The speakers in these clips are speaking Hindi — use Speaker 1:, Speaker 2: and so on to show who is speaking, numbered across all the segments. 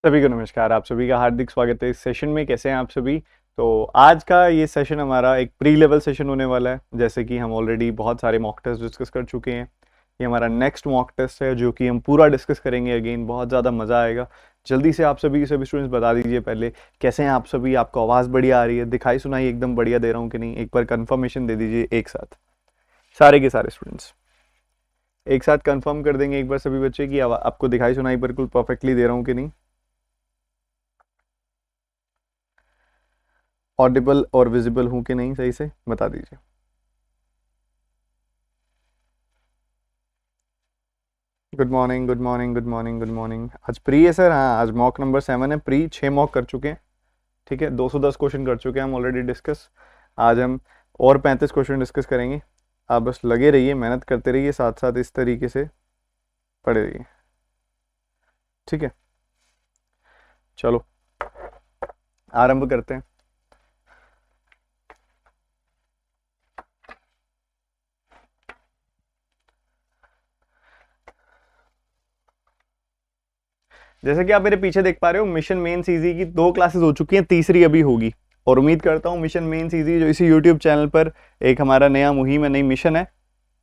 Speaker 1: सभी को नमस्कार। आप सभी का हार्दिक स्वागत है इस सेशन में। कैसे हैं आप सभी? तो आज का ये सेशन हमारा एक प्री लेवल सेशन होने वाला है। जैसे कि हम ऑलरेडी बहुत सारे मॉक टेस्ट डिस्कस कर चुके हैं, ये हमारा नेक्स्ट मॉक टेस्ट है जो कि हम पूरा डिस्कस करेंगे। अगेन बहुत ज़्यादा मज़ा आएगा। जल्दी से आप सभी स्टूडेंट्स बता दीजिए पहले, कैसे हैं आप सभी? आपको आवाज़ बढ़िया आ रही है? दिखाई सुनाई एकदम बढ़िया दे रहा हूँ कि नहीं? एक बार कंफर्मेशन दे दीजिए एक साथ, सारे के सारे स्टूडेंट्स एक साथ कंफर्म कर देंगे एक बार सभी बच्चे की आपको दिखाई सुनाई बिल्कुल परफेक्टली दे रहा हूँ कि नहीं, ऑडिबल और विजिबल हूँ कि नहीं, सही से बता दीजिए। Good morning, good morning, good morning, good morning. आज प्री है सर? हाँ, आज मॉक नंबर 7 है। प्री 6 मॉक कर चुके हैं। ठीक है, 210 क्वेश्चन कर चुके हैं हम ऑलरेडी डिस्कस। आज हम और 35 क्वेश्चन डिस्कस करेंगे। आप बस लगे रहिए, मेहनत करते रहिए, साथ साथ इस तरीके से पढ़े रहिए। ठीक है, चलो आरंभ करते हैं। जैसे कि आप मेरे पीछे देख पा रहे हो, मिशन मेंस इजी की 2 क्लासेस हो चुकी हैं, तीसरी अभी होगी। और उम्मीद करता हूँ मिशन मेंस इजी जो इसी यूट्यूब चैनल पर एक हमारा नया मुहिम है, नई मिशन है,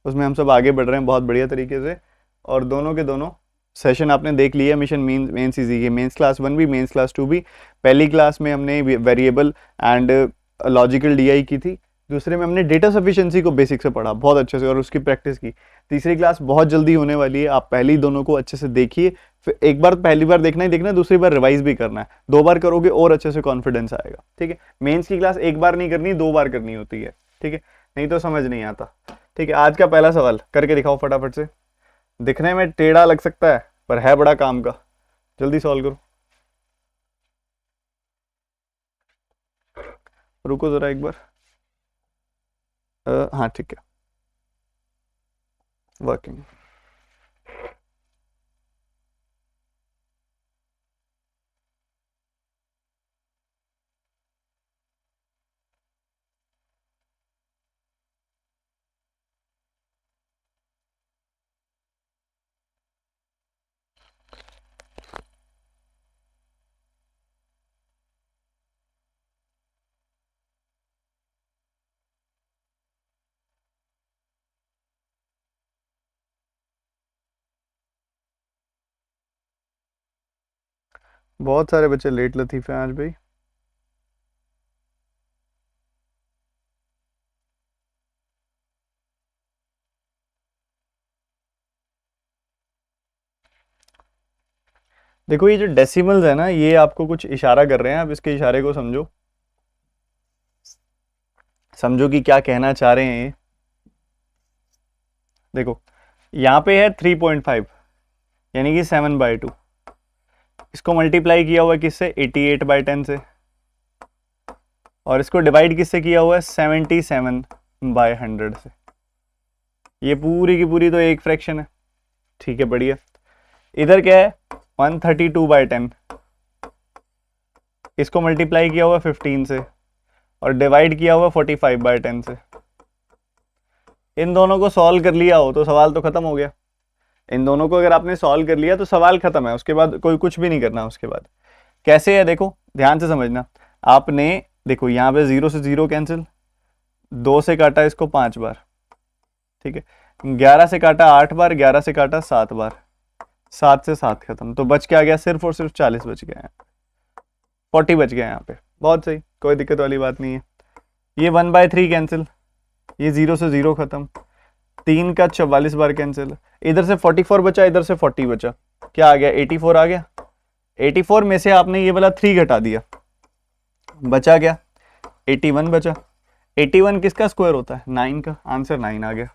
Speaker 1: उसमें हम सब आगे बढ़ रहे हैं बहुत बढ़िया तरीके से। और दोनों के दोनों सेशन आपने देख लिया मिशन मेंस इजी के, मेंस क्लास 1 भी, मेंस क्लास 2 भी। पहली क्लास में हमने वेरिएबल एंड लॉजिकल डीआई की थी। दूसरे में हमने डेटा सफिशिएंसी को बेसिक से पढ़ा बहुत अच्छे से और उसकी प्रैक्टिस की। तीसरी क्लास बहुत जल्दी होने वाली है, आप पहली दोनों को अच्छे से देखिए। फिर एक बार पहली बार देखना ही देखना, दूसरी बार रिवाइज भी करना है। 2 बार करोगे और अच्छे से कॉन्फिडेंस आएगा। ठीक है, मेंस की क्लास एक बार नहीं करनी, 2 बार करनी होती है। ठीक है, नहीं तो समझ नहीं आता। ठीक है, आज का पहला सवाल करके दिखाओ फटाफट से। दिखने में टेढ़ा लग सकता है पर है बड़ा काम का। जल्दी सॉल्व करो। रुको जरा एक बार। हाँ ठीक है, वर्किंग। बहुत सारे बच्चे लेट लतीफ हैं आज भाई। देखो ये जो डेसिमल्स है ना, ये आपको कुछ इशारा कर रहे हैं, आप इसके इशारे को समझो। समझो कि क्या कहना चाह रहे हैं ये। देखो यहाँ पे है 3.5, यानी कि 7/2। इसको मल्टीप्लाई किया हुआ है किससे? 88/10 से। और इसको डिवाइड किससे किया हुआ है? 77/100 से। ये पूरी की पूरी तो एक फ्रैक्शन है। ठीक है, बढ़िया। इधर क्या है? 132/10। इसको मल्टीप्लाई किया हुआ 15 से और डिवाइड किया हुआ 45/10 से। इन दोनों को सॉल्व कर लिया हो तो सवाल तो खत्म हो गया। इन दोनों को अगर आपने सॉल्व कर लिया तो सवाल खत्म है, उसके बाद कोई कुछ भी नहीं करना। उसके बाद कैसे है देखो, ध्यान से समझना। आपने देखो यहाँ पे 0 से 0 कैंसिल, 2 से काटा इसको 5 बार। ठीक है, 11 से काटा 8 बार, 11 से काटा 7 बार, 7 से 7 खत्म। तो बच क्या गया? सिर्फ और सिर्फ 40 बच गया है, 40 बच गया यहाँ पे। बहुत सही, कोई दिक्कत वाली बात नहीं है। ये 1/3 कैंसिल, ये 0 से 0 खत्म, 3 का 44 बार कैंसिल। इधर से 44 बचा, इधर से 40 बचा, क्या आ गया? 84 आ गया। 84 में से आपने ये वाला 3 घटा दिया, बचा गया 81 बचा। 81 किसका स्क्वायर होता है? 9 का। आंसर 9 आ गया।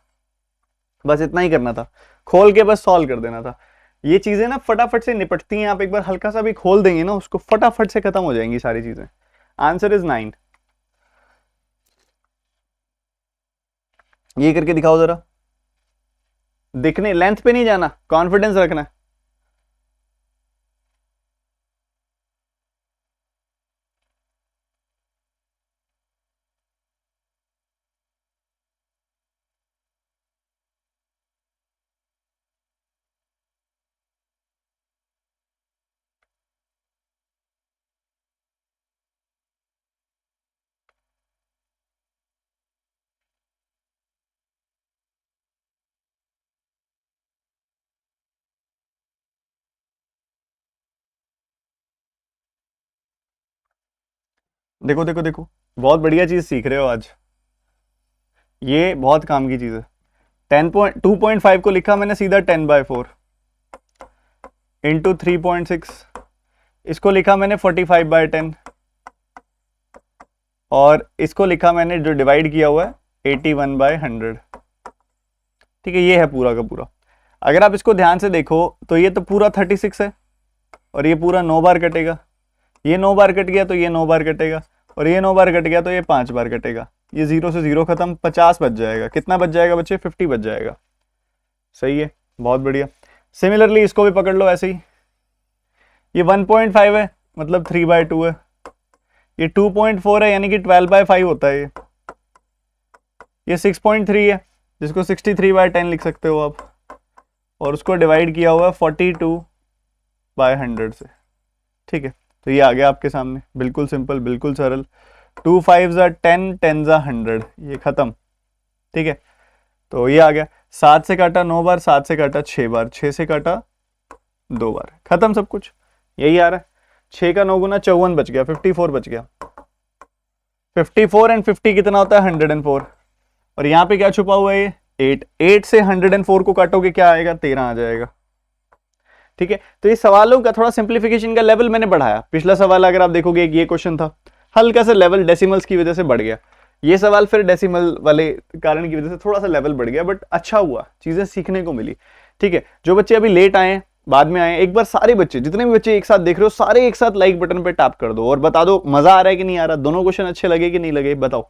Speaker 1: बस इतना ही करना था, खोल के बस सॉल्व कर देना था। ये चीजें ना फटाफट से निपटती हैं, आप एक बार हल्का सा भी खोल देंगे ना उसको, फटाफट से खत्म हो जाएंगी सारी चीजें। Answer is 9। ये करके दिखाओ जरा। दिखने लेंथ पे नहीं जाना, कॉन्फिडेंस रखना। देखो देखो देखो, बहुत बढ़िया चीज सीख रहे हो आज, ये बहुत काम की चीज है। 2.5 को लिखा मैंने सीधा 10/4 इंटू 3.6, इसको लिखा मैंने 45/10, और इसको लिखा मैंने जो डिवाइड किया हुआ है 81/100। ठीक है, ये है पूरा का पूरा। अगर आप इसको ध्यान से देखो तो ये तो पूरा 36 है, और ये पूरा 9 बार कटेगा, ये 9 बार कट गया तो ये 9 बार कटेगा, और ये 9 बार कट गया तो ये 5 बार कटेगा। ये 0 से 0 खत्म, 50 बच जाएगा। कितना बच जाएगा बच्चे? 50 बच जाएगा। सही है, बहुत बढ़िया। सिमिलरली इसको भी पकड़ लो ऐसे ही। ये 1.5 है मतलब 3/2 है, ये 2.4 है यानी कि 12/5 होता है ये 6.3 है जिसको 63/10 लिख सकते हो आप, और उसको डिवाइड किया हुआ है 42/100 से। ठीक है, तो ये आ गया आपके सामने, बिल्कुल सिंपल, बिल्कुल सरल। 2 5 10, 10 100, ये खत्म। ठीक है, तो ये आ गया। 7 से काटा 9 बार, 7 से काटा 6 बार, 6 से काटा 2 बार, खत्म सब कुछ। यही आ रहा है। 6 का 9 गुना 54 बच गया, 54 बच गया। 54 एंड 50 कितना होता है? 104। और यहाँ पे क्या छुपा हुआ है? ये 8 से 104 को काटोगे क्या आएगा? 13 आ जाएगा। ठीक है, तो ये सवालों का थोड़ा सिंप्लीफिकेशन का लेवल मैंने बढ़ाया। पिछला सवाल अगर आप देखोगे एक ये क्वेश्चन था, हल्का सा लेवल डेसिमल्स की वजह से बढ़ गया। ये सवाल फिर डेसिमल वाले कारण की वजह से थोड़ा सा लेवल बढ़ गया, बट अच्छा हुआ, चीजें सीखने को मिली। ठीक है, जो बच्चे अभी लेट आए, बाद में आए, एक बार सारे बच्चे, जितने भी बच्चे एक साथ देख रहे हो, सारे एक साथ लाइक बटन पे टैप कर दो और बता दो मजा आ रहा है कि नहीं आ रहा, दोनों क्वेश्चन अच्छे लगे कि नहीं लगे, बताओ।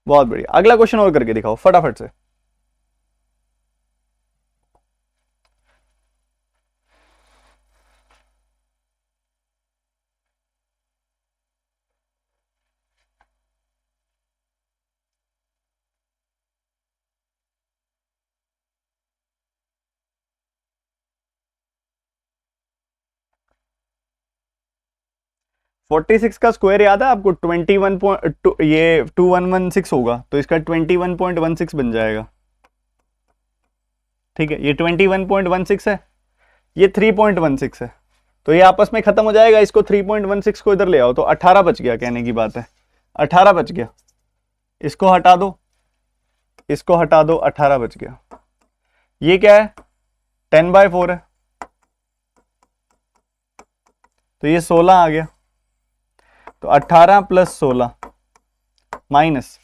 Speaker 1: बहुत बढ़िया, अगला क्वेश्चन और करके दिखाओ फटाफट से। फोर्टी सिक्स का स्क्वायर याद है आपको? 21 ये 2116 होगा, तो इसका 21.16 बन जाएगा। ठीक है, ये 21.16 है, ये 3.16 है, तो ये आपस में खत्म हो जाएगा। इसको 3.16 को इधर ले आओ तो 18 बच गया, कहने की बात है 18 बच गया। इसको हटा दो, इसको हटा दो, 18 बच गया। ये क्या है? 10/4 है, तो ये 16 आ गया। तो 18 प्लस 16 माइनस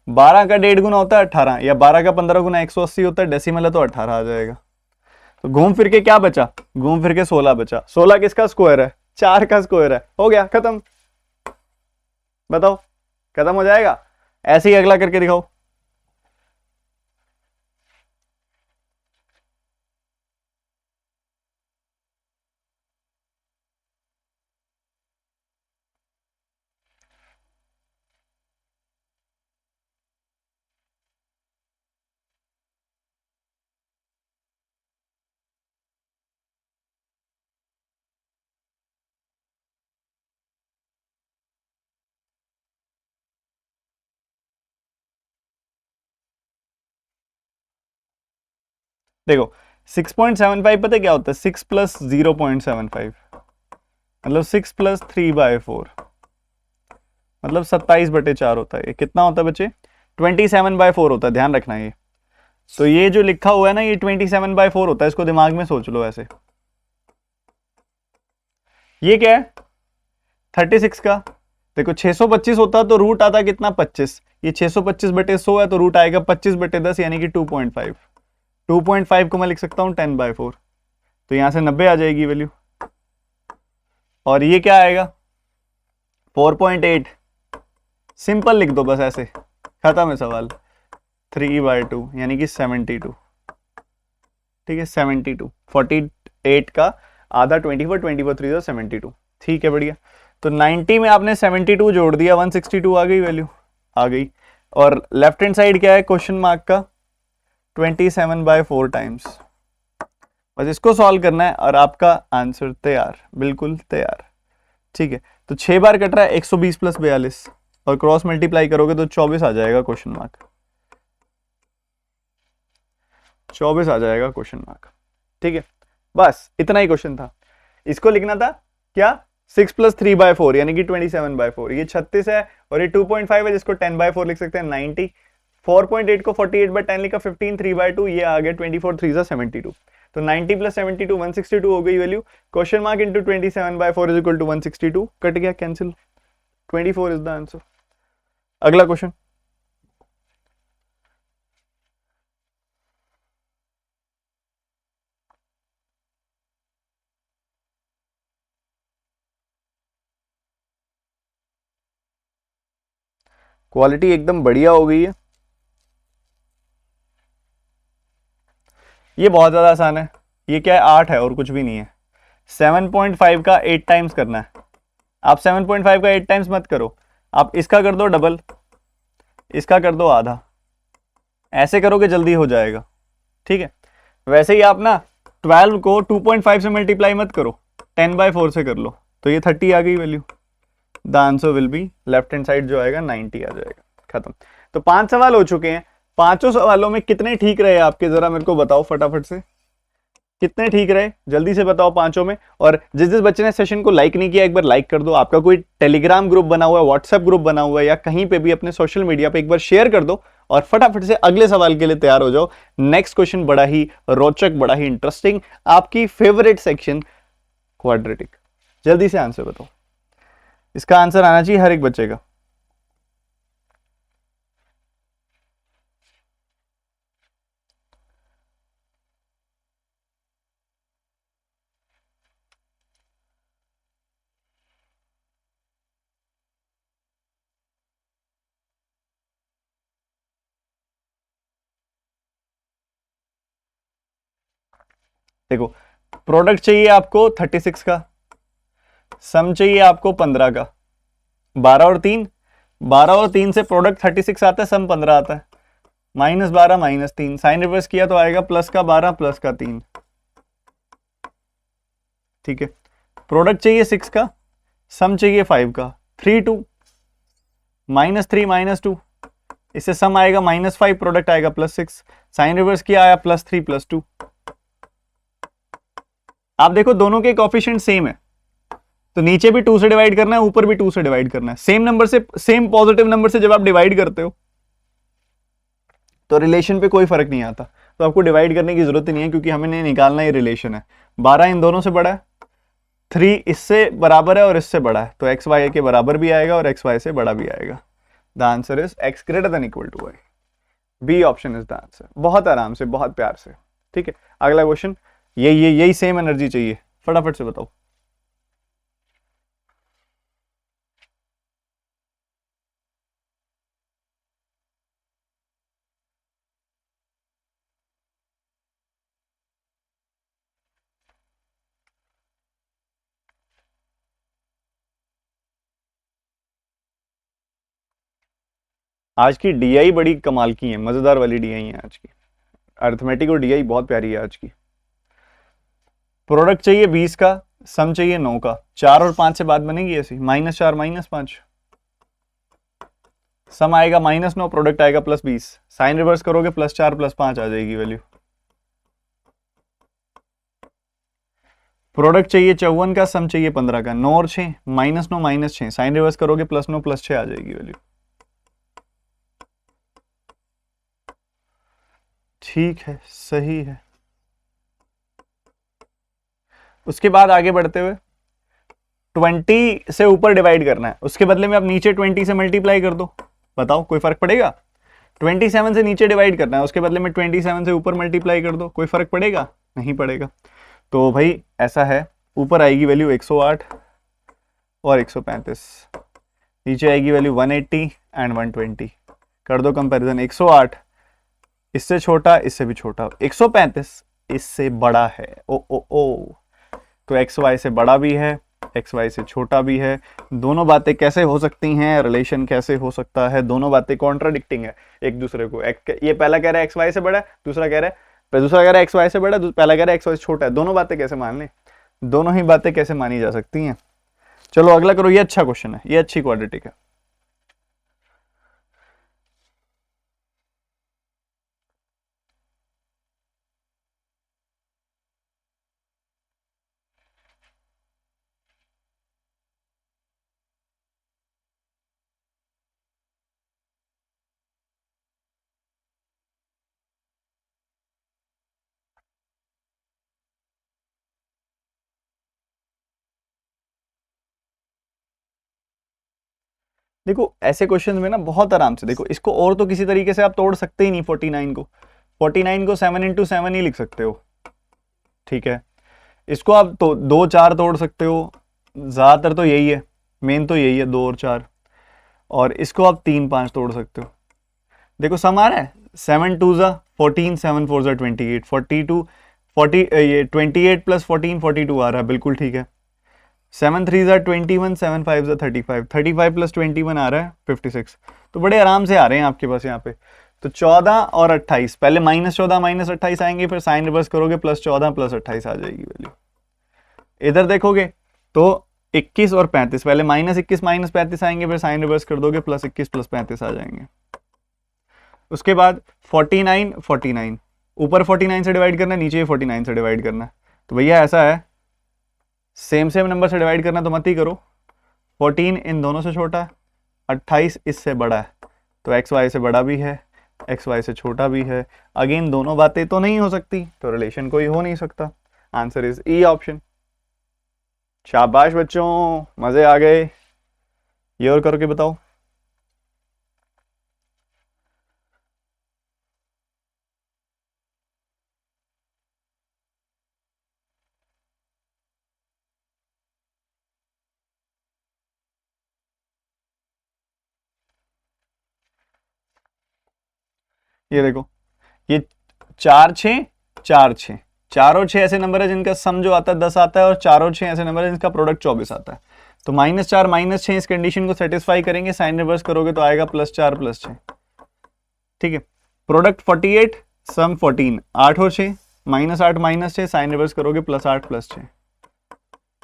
Speaker 1: 12 का 1.5 गुना होता है 18, या 12 का 15 गुना 180 होता है, डेसिमल है तो 18 आ जाएगा। तो घूम फिर के क्या बचा? घूम फिर के 16 बचा। 16 किसका स्क्वायर है? 4 का स्क्वायर है। हो गया खत्म। बताओ, खत्म हो जाएगा। ऐसे ही अगला करके दिखाओ। देखो 6.75 पता है क्या होता है? 6 प्लस 0.75 मतलब 6 प्लस 3/4 मतलब 27/4 होता है। ये कितना होता है बच्चे? 27/4 होता है, ध्यान रखना ये। तो ये जो लिखा हुआ है ना, ये 27/4 होता है, इसको दिमाग में सोच लो ऐसे। ये क्या है? 36 का। देखो 625 होता तो रूट आता कितना? 25। ये 625/100 है तो रूट आएगा 25/10 यानी कि 2.5। 2.5 को मैं लिख सकता हूं 10/4, तो यहां से 90 आ जाएगी वैल्यू। और ये क्या आएगा? 4.8। सिंपल लिख दो बस ऐसे, खत्म है सवाल। 3/2 यानी कि 72। ठीक है, 72। 48 का आधा 24, 24 3 72। ठीक है, बढ़िया। तो 90 में आपने 72 जोड़ दिया, 162 आ गई वैल्यू, आ गई। और लेफ्ट हैंड साइड क्या है क्वेश्चन मार्क का? 27/4 टाइम्स। बस इसको सॉल्व करना है और आपका आंसर तैयार, बिल्कुल तैयार। ठीक है, तो 6 बार कट रहा है 120 प्लस 42, और क्रॉस मल्टीप्लाई करोगे तो 24 आ जाएगा क्वेश्चन मार्क। 24 आ जाएगा क्वेश्चन मार्क। ठीक है, बस इतना ही क्वेश्चन था। इसको लिखना था क्या, 6+3/4 यानी कि 27/4। ये 36 है और ये 2.5 है, जिसको 10/4 लिख सकते हैं 90। 4.8 को 48/10 लिखा, 15 3/2, ये आ गया 24 3 72। तो 90 + 72 162 हो गई value. Question mark into 27/4 is equal to 162, cut गया, कैंसिल, 24 इज द आंसर। अगला क्वेश्चन, क्वालिटी एकदम बढ़िया हो गई है। ये बहुत ज्यादा आसान है। ये क्या है, 8 है और कुछ भी नहीं है। 7.5 का 8 टाइम्स करना है। आप 7.5 का 8 टाइम्स मत करो, आप इसका कर दो डबल, इसका कर दो आधा, ऐसे करोगे जल्दी हो जाएगा। ठीक है, वैसे ही आप ना 12 को 2.5 से मल्टीप्लाई मत करो, 10/4 से कर लो, तो ये 30 आ गई value. The answer will B, left hand side जो आएगा 90 आ जाएगा। खत्म। तो 5 सवाल हो चुके हैं। 5 सवालों में कितने ठीक रहे आपके, जरा मेरे को बताओ फटाफट से, कितने ठीक रहे जल्दी से बताओ 5 में। और जिस जिस बच्चे ने सेशन को लाइक नहीं किया एक बार लाइक कर दो। आपका कोई टेलीग्राम ग्रुप बना हुआ है, व्हाट्सएप ग्रुप बना हुआ है, या कहीं पे भी अपने सोशल मीडिया पे एक बार शेयर कर दो और फटाफट से अगले सवाल के लिए तैयार हो जाओ। नेक्स्ट क्वेश्चन बड़ा ही रोचक, बड़ा ही इंटरेस्टिंग, आपकी फेवरेट सेक्शन क्वाड्रेटिक। जल्दी से आंसर बताओ, इसका आंसर आना चाहिए हर एक बच्चे का। देखो, प्रोडक्ट चाहिए आपको 36 का, सम चाहिए आपको 15 का, 12 और 3 से प्रोडक्ट 36 आता है, सम 15 आता है। -12 -3, साइन रिवर्स किया तो आएगा +12 +3। ठीक है, प्रोडक्ट चाहिए 6 का, सम चाहिए 5 का, 3 2 -3 -2, इससे सम आएगा -5, प्रोडक्ट आएगा +6, साइन रिवर्स किया आया +3 +2। आप देखो दोनों के कोएफिशिएंट सेम है, तो नीचे भी 2 से डिवाइड करना है, ऊपर भी 2 से डिवाइड करना है। सेम नंबर से, सेम पॉजिटिव नंबर से जब आप डिवाइड करते हो तो रिलेशन पे कोई फर्क नहीं आता, तो आपको डिवाइड करने की जरूरत ही नहीं है, क्योंकि हमें नहीं निकालना, ये रिलेशन है। 12 इन दोनों से बड़ा है, 3 इससे बराबर है और इससे बड़ा है, तो एक्स वाई के बराबर भी आएगा और एक्स वाई से बड़ा भी आएगा। The answer is X greater than equal to Y. B option is the answer. बहुत आराम से, बहुत प्यार से। ठीक है, अगला क्वेश्चन, यही सेम एनर्जी चाहिए, फटाफट से बताओ। आज की डीआई बड़ी कमाल की है, मजेदार वाली डीआई है आज की। अर्थमेटिक और डीआई बहुत प्यारी है आज की। प्रोडक्ट चाहिए 20 का, सम चाहिए 9 का, 4 और 5 से बात बनेगी ऐसी, -4 -5, सम आएगा -9, प्रोडक्ट आएगा +20, साइन रिवर्स करोगे +4 +5 आ जाएगी वैल्यू। प्रोडक्ट चाहिए 54 का, सम चाहिए 15 का, 9 और 6 -9 -6, साइन रिवर्स करोगे +9 +6 आ जाएगी वैल्यू। ठीक है, सही है। उसके बाद आगे बढ़ते हुए 20 से ऊपर डिवाइड करना है, उसके बदले में आप नीचे 20 से मल्टीप्लाई कर दो, बताओ कोई फर्क पड़ेगा। 27 से नीचे डिवाइड करना है, उसके बदले में 27 से ऊपर मल्टीप्लाई कर दो, कोई फर्क पड़ेगा, नहीं पड़ेगा। तो भाई ऐसा है, ऊपर आएगी वैल्यू 108 और 135, नीचे आएगी वैल्यू 180 एंड 120। कर दो कंपैरिजन, 108 इससे छोटा, इससे भी छोटा, 135 इससे बड़ा है, ओ ओ ओ, तो एक्स वाई से बड़ा भी है, एक्स वाई से छोटा भी है। दोनों बातें कैसे हो सकती हैं, रिलेशन कैसे हो सकता है, दोनों बातें कॉन्ट्राडिक्टिंग है एक दूसरे को। ये पहला कह रहा है एक्स वाई से बड़ा है, दूसरा कह रहा है एक्स वाई से बड़ा है, पहला कह रहा है एक्स वाई से छोटा है। दोनों बातें कैसे मान लें, दोनों ही बातें कैसे मानी जा सकती हैं। चलो अगला करो, ये अच्छा क्वेश्चन है, ये अच्छी क्वाड्रेटिक है। देखो ऐसे क्वेश्चन में ना बहुत आराम से देखो, इसको और तो किसी तरीके से आप तोड़ सकते ही नहीं। 49 को 7 इंटू 7 ही लिख सकते हो, ठीक है। इसको आप तो 2 4 तोड़ सकते हो, ज्यादातर तो यही है, मेन तो यही है 2 और 4। और इसको आप 3 5 तोड़ सकते हो। देखो सम आ रहा है, 7 2 ज़ा 14, 7 4 ज़ा 28, 42 40 ये 28 प्लस 14 42 आ रहा है, बिल्कुल ठीक है। 7 3 ज़ा 21, 7 5 ज़ा 35, 35 प्लस 21 आ रहा है 56। तो बड़े आराम से आ रहे हैं आपके पास यहाँ पे। तो 14 और 28, पहले -14 -28 आएंगे, फिर साइन रिवर्स करोगे +14 +28 आ जाएगी वैल्यू। इधर देखोगे तो 21 और 35, पहले -21 -35 आएंगे, फिर साइन रिवर्स कर दोगे +21 +35 आ जाएंगे। उसके बाद 49 49, ऊपर 49 से डिवाइड करना है, नीचे 49 से डिवाइड करना है। तो भैया ऐसा है, सेम नंबर से डिवाइड करना तो मत ही करो। 14 इन दोनों से छोटा है, 28 इससे बड़ा है, तो एक्स वाई से बड़ा भी है, एक्स वाई से छोटा भी है। अगेन दोनों बातें तो नहीं हो सकती, तो रिलेशन कोई हो नहीं सकता। Answer is E option. शाबाश बच्चों, मजे आ गए। ये और करके बताओ। ये देखो, ये 4 6 4 6, 4 और 6 ऐसे नंबर है जिनका सम जो आता है 10 आता है, और 4 और 6 ऐसे नंबर है जिनका प्रोडक्ट 24 आता है। तो -4 -6 इस कंडीशन को सेटिस्फाई करेंगे, साइन रिवर्स करोगे तो आएगा +4 +6, ठीक है। प्रोडक्ट 48, सम 14, 8 और 6, -8 -6, साइन रिवर्स करोगे +8 +6।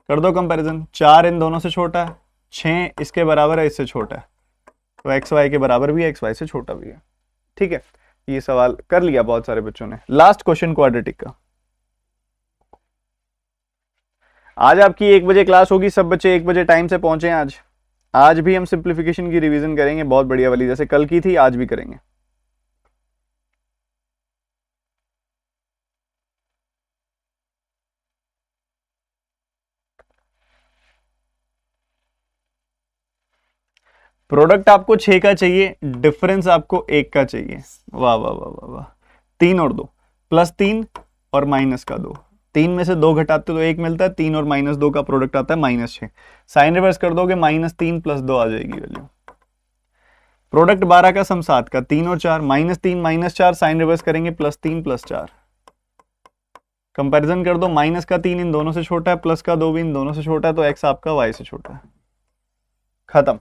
Speaker 1: कर दो कंपैरिजन, 4 इन दोनों से छोटा है, 6 इसके बराबर है, इससे छोटा है, तो एक्स वाई के बराबर भी है, एक्स वाई से छोटा भी है, ठीक है। ये सवाल कर लिया बहुत सारे बच्चों ने। लास्ट क्वेश्चन क्वाड्रेटिक का। आज आपकी 1 बजे क्लास होगी, सब बच्चे 1 बजे टाइम से पहुंचे आज। आज भी हम सिंप्लीफिकेशन की रिवीजन करेंगे, बहुत बढ़िया वाली, जैसे कल की थी आज भी करेंगे। प्रोडक्ट आपको 6 का चाहिए, डिफरेंस आपको 1 का चाहिए। वाह वाह वाह वाह वाह। 3 और 2, +3 और -2, 3 में से 2 घटाते तो 1 मिलता है, 3 और -2 का प्रोडक्ट आता है -6। साइन रिवर्स कर दोगे -3 + 2 आ जाएगी वैल्यू। प्रोडक्ट 12 का सम 7 का, 3 और 4, -3 -4, साइन रिवर्स करेंगे +3 +4। कंपैरिजन कर दो, माइनस का 3 इन दोनों से छोटा है, प्लस का 2 भी इन दोनों से छोटा है, तो एक्स आपका वाई से छोटा है। खत्म,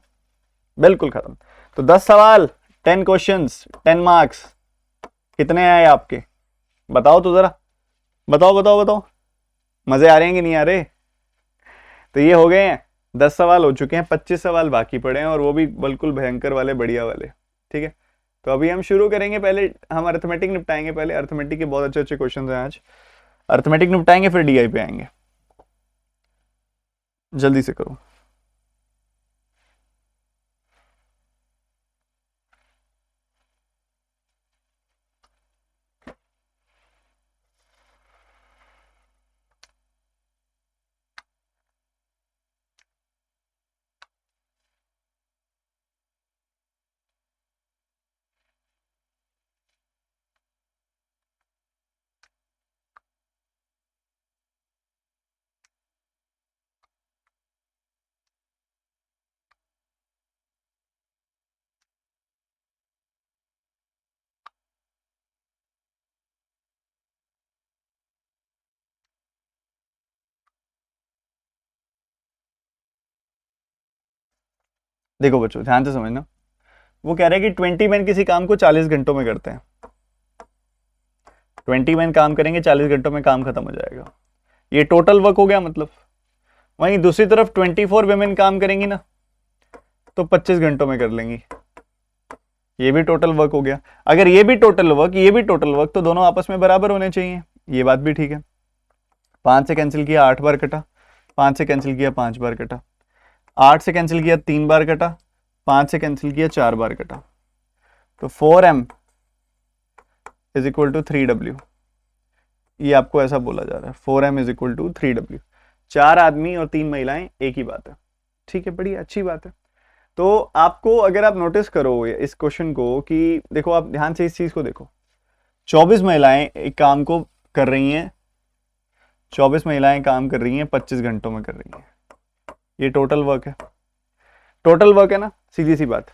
Speaker 1: बिल्कुल खत्म। तो 10 सवाल, 10 क्वेश्चंस, 10 मार्क्स। कितने आए आपके बताओ तो जरा, बताओ बताओ बताओ, मजे आ रहे हैं कि नहीं आ रहे? तो ये हो गए हैं 10 सवाल हो चुके हैं, 25 सवाल बाकी पड़े हैं, और वो भी बिल्कुल भयंकर वाले, बढ़िया वाले, ठीक है। तो अभी हम शुरू करेंगे, पहले हम अर्थमेटिक निपटाएंगे। पहले अर्थमेटिक के बहुत अच्छे अच्छे क्वेश्चन हैं आज, अर्थमेटिक निपटाएंगे, फिर डीआई पे आएंगे। जल्दी से करो। देखो बच्चों ध्यान से समझना, वो कह रहे हैं कि 20 मैन किसी काम को 40 घंटों में करते हैं। 20 मैन काम करेंगे, 40 घंटों में काम खत्म हो जाएगा, ये टोटल वर्क हो गया मतलब। वहीं दूसरी तरफ 24 वेमेन काम करेंगी ना, तो 25 घंटों में कर लेंगी, ये भी टोटल वर्क हो गया। अगर ये भी टोटल वर्क, ये भी टोटल वर्क, तो दोनों आपस में बराबर होने चाहिए, ये बात भी ठीक है। 5 से कैंसिल किया 8 बार कटा, 5 से कैंसिल किया 5 बार कटा, 8 से कैंसिल किया 3 बार कटा, 5 से कैंसिल किया 4 बार कटा, तो 4m is equal to 3w। ये आपको ऐसा बोला जा रहा है, 4m is equal to 3w। 4 आदमी और 3 महिलाएं एक ही बात है, ठीक है, बड़ी अच्छी बात है। तो आपको अगर आप नोटिस करो इस क्वेश्चन को कि देखो, आप ध्यान से इस चीज को देखो, 24 महिलाएं एक काम को कर रही हैं, 24 महिलाएं काम कर रही हैं, 25 घंटों में कर रही हैं, ये टोटल वर्क है, टोटल वर्क है ना, सीधी सी बात।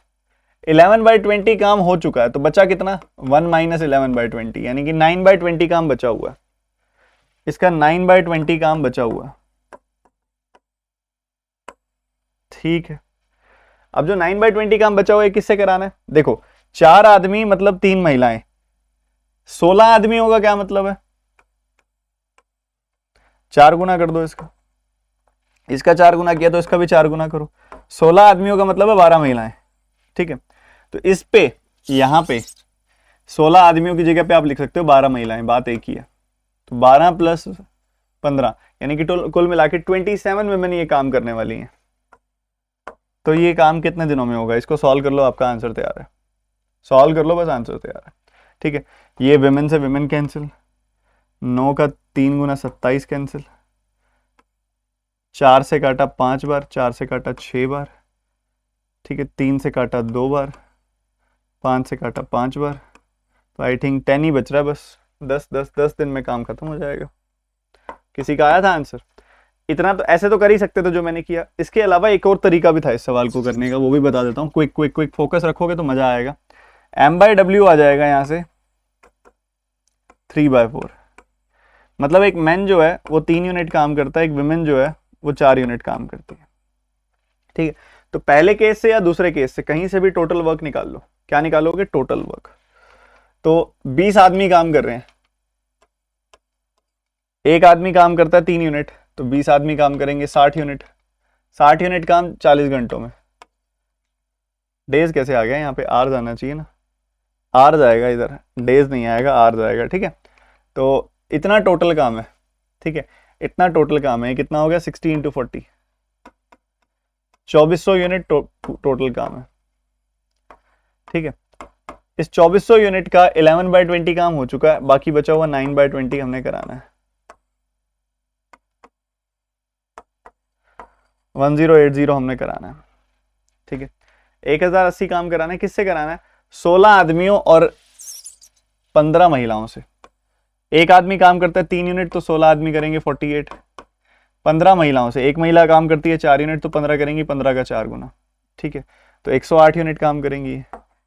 Speaker 1: 11/20 काम हो चुका है, तो बचा कितना, 1 माइनस 11/20, यानी कि 9/20 काम बचा हुआ है, इसका 9/20 काम बचा हुआ है, ठीक है। अब जो 9/20 काम बचा हुआ है किससे कराना है, देखो 4 आदमी मतलब 3 महिलाएं, 16 आदमी होगा, क्या मतलब है, 4 गुना कर दो इसका, इसका 4 गुना किया तो इसका भी 4 गुना करो, 16 आदमियों का मतलब है 12 महिलाएं, ठीक है। तो इस पे यहां पे 16 आदमियों की जगह पे आप लिख सकते हो 12 महिलाएं, बात एक ही है। तो 12 प्लस 15 यानी कि कुल मिला के 27 वुमेन ये काम करने वाली हैं। तो ये काम कितने दिनों में होगा, इसको सॉल्व कर लो, आपका आंसर तैयार है, सॉल्व कर लो बस, आंसर तैयार है, ठीक है। ये विमेन से विमेन कैंसिल, 9 का 3 गुना 27 कैंसिल, 4 से काटा 5 बार, 4 से काटा 6 बार, ठीक है, 3 से काटा 2 बार, 5 से काटा 5 बार, तो आई थिंक 10 ही बच रहा है बस, 10 दिन में काम खत्म हो जाएगा। किसी का आया था आंसर, इतना तो ऐसे तो कर ही सकते थे जो मैंने किया। इसके अलावा एक और तरीका भी था इस सवाल को करने का, वो भी बता देता हूँ, क्विक क्विक क्विक, फोकस रखोगे तो मजा आएगा। m/w आ जाएगा यहाँ से 3/4, मतलब एक मैन जो है वो 3 यूनिट काम करता है, एक विमेन जो है वो 4 यूनिट काम करती है, ठीक है। तो पहले केस से या दूसरे केस से कहीं से भी टोटल वर्क निकाल लो, क्या निकालोगे, टोटल वर्क। तो 20 आदमी काम कर रहे हैं, एक आदमी काम करता है 3 यूनिट, तो 20 आदमी काम करेंगे 60 यूनिट, 60 यूनिट काम 40 घंटों में। डेज कैसे आ गया, यहाँ पे आर आना चाहिए ना, आर जाएगा इधर, डेज नहीं आएगा, आर जाएगा, ठीक है। तो इतना टोटल काम है, ठीक है, इतना टोटल काम है, कितना हो गया 60 इंटू 40, 2400 यूनिट टोटल काम है, ठीक है। इस 2400 यूनिट का 11/20 काम हो चुका है, बाकी बचा हुआ 9/20 हमने कराना है, 1080 हमने कराना है, ठीक है। 1080 काम कराना है, किससे कराना है, 16 आदमियों और 15 महिलाओं से। एक आदमी काम करता है 3 यूनिट, तो 16 आदमी करेंगे 48, 15 महिलाओं से, एक महिला काम करती है 4 यूनिट, तो 15 करेंगी, 15 का 4 गुना, ठीक है। तो 108 यूनिट काम करेंगी,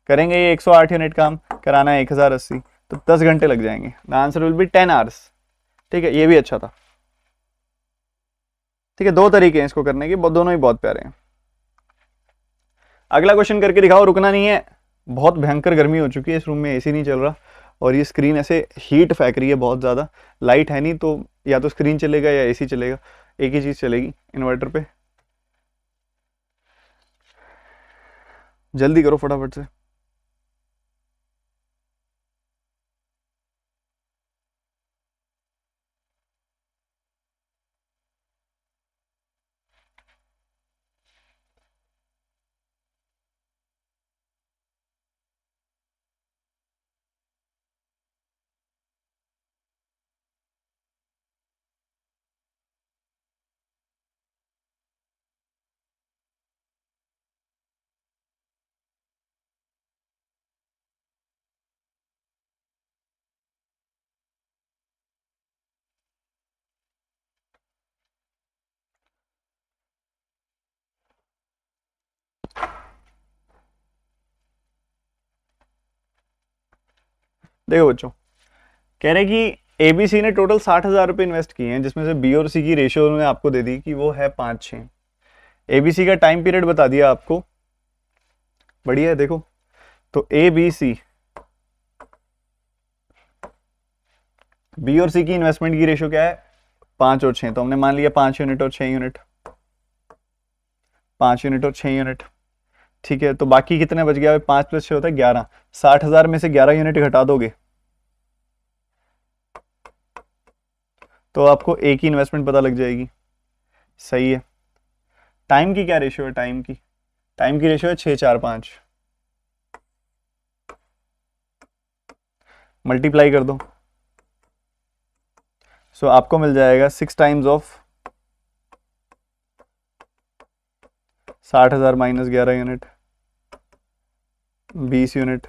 Speaker 1: करेंगे ये 108 यूनिट काम, कराना है 1080, तो 10 घंटे लग जाएंगे, the answer will B 10 hours, ठीक है। ये भी अच्छा था, ठीक है। दो तरीके हैं इसको करने के, दोनों ही बहुत प्यारे हैं। अगला क्वेश्चन करके दिखाओ, रुकना नहीं है, बहुत भयंकर गर्मी हो चुकी है, इस रूम में एसी नहीं चल रहा और ये स्क्रीन ऐसे हीट फेंक रही है बहुत ज़्यादा, लाइट है नहीं, तो या तो स्क्रीन चलेगा या एसी चलेगा, एक ही चीज़ चलेगी इन्वर्टर पे। जल्दी करो फटाफट से। देखो बच्चों, कह रहे कि एबीसी ने टोटल 60,000 रुपये इन्वेस्ट किए हैं, जिसमें से बी और सी की रेशियो उन्होंने आपको दे दी कि वो है 5-6। एबीसी का टाइम पीरियड बता दिया आपको, बढ़िया है। देखो तो ए बी सी, बी और सी की इन्वेस्टमेंट की रेशियो क्या है, 5 और 6, तो हमने मान लिया 5 यूनिट और 6 यूनिट, 5 यूनिट और 6 यूनिट, ठीक है। तो बाकी कितने बच गया, 5 + 6 होता है 11, 60,000 में से 11 यूनिट घटा दोगे तो आपको एक ही इन्वेस्टमेंट पता लग जाएगी, सही है। टाइम की क्या रेशियो है, टाइम की रेशियो है 6-4-5, मल्टीप्लाई कर दो, सो आपको मिल जाएगा 6 times of 60,000 minus 11 unit, 20 unit,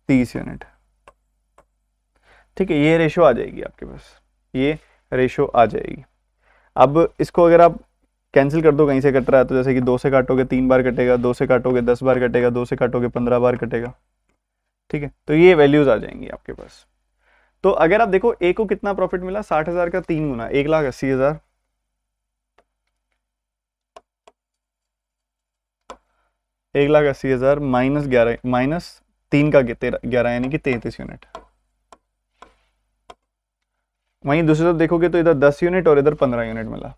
Speaker 1: 30 unit. ठीक है, ये रेशो आ जाएगी आपके पास, ये रेशो आ जाएगी। अब इसको अगर आप कैंसिल कर दो, कहीं से कट रहा है तो जैसे कि 2 से काटोगे 3 बार कटेगा, 2 से काटोगे 10 बार कटेगा, 2 से काटोगे 15 बार कटेगा। ठीक है, तो ये वैल्यूज आ जाएंगी आपके पास। तो अगर आप देखो ए को कितना प्रॉफिट मिला, 60,000 का 3 गुना, 1,80,000, 1,80,000 माइनस 11, माइनस 3 का 11 यानी कि 33 यूनिट। वहीं दूसरी तरफ देखोगे तो इधर 10 यूनिट और इधर 15 यूनिट मिला।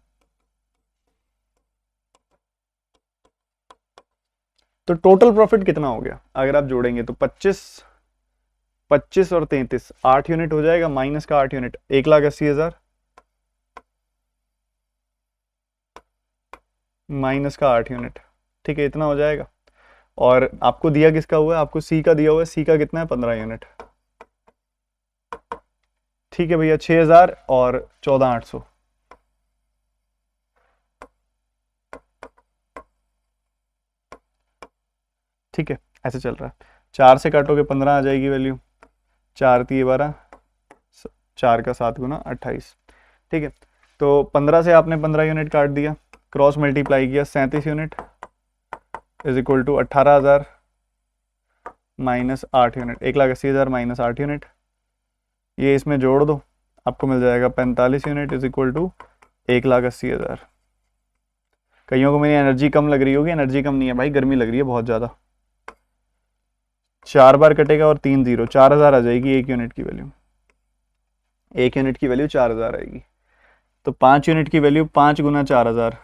Speaker 1: तो टोटल प्रॉफिट कितना हो गया अगर आप जोड़ेंगे तो 25 और 33, 8 यूनिट हो जाएगा, माइनस का 8 यूनिट, 1,80,000 माइनस का 8 यूनिट। ठीक है, इतना हो जाएगा। और आपको दिया किसका हुआ है, आपको सी का दिया हुआ है, सी का कितना है, 15 यूनिट। ठीक है भैया, 6,000 और 14,800। ठीक है, ऐसे चल रहा है। 4 से काटोगे 15 आ जाएगी वैल्यू, 4 × 12, 4 का 7 गुना 28। ठीक है, तो 15 से आपने 15 यूनिट काट दिया, क्रॉस मल्टीप्लाई किया, 37 unit is equal to 18,000 minus 8 unit, 1,80,000 minus 8 unit. ये इसमें जोड़ दो, आपको मिल जाएगा 45 यूनिट इज इक्वल टू 1,80,000। कईयों को मेरी एनर्जी कम लग रही होगी, एनर्जी कम नहीं है भाई, गर्मी लग रही है बहुत ज़्यादा। 4 बार कटेगा और 3 0, 4,000 आ जाएगी एक यूनिट की वैल्यू, एक यूनिट की वैल्यू 4,000 आएगी। तो 5 यूनिट की वैल्यू 5 गुना 4,000,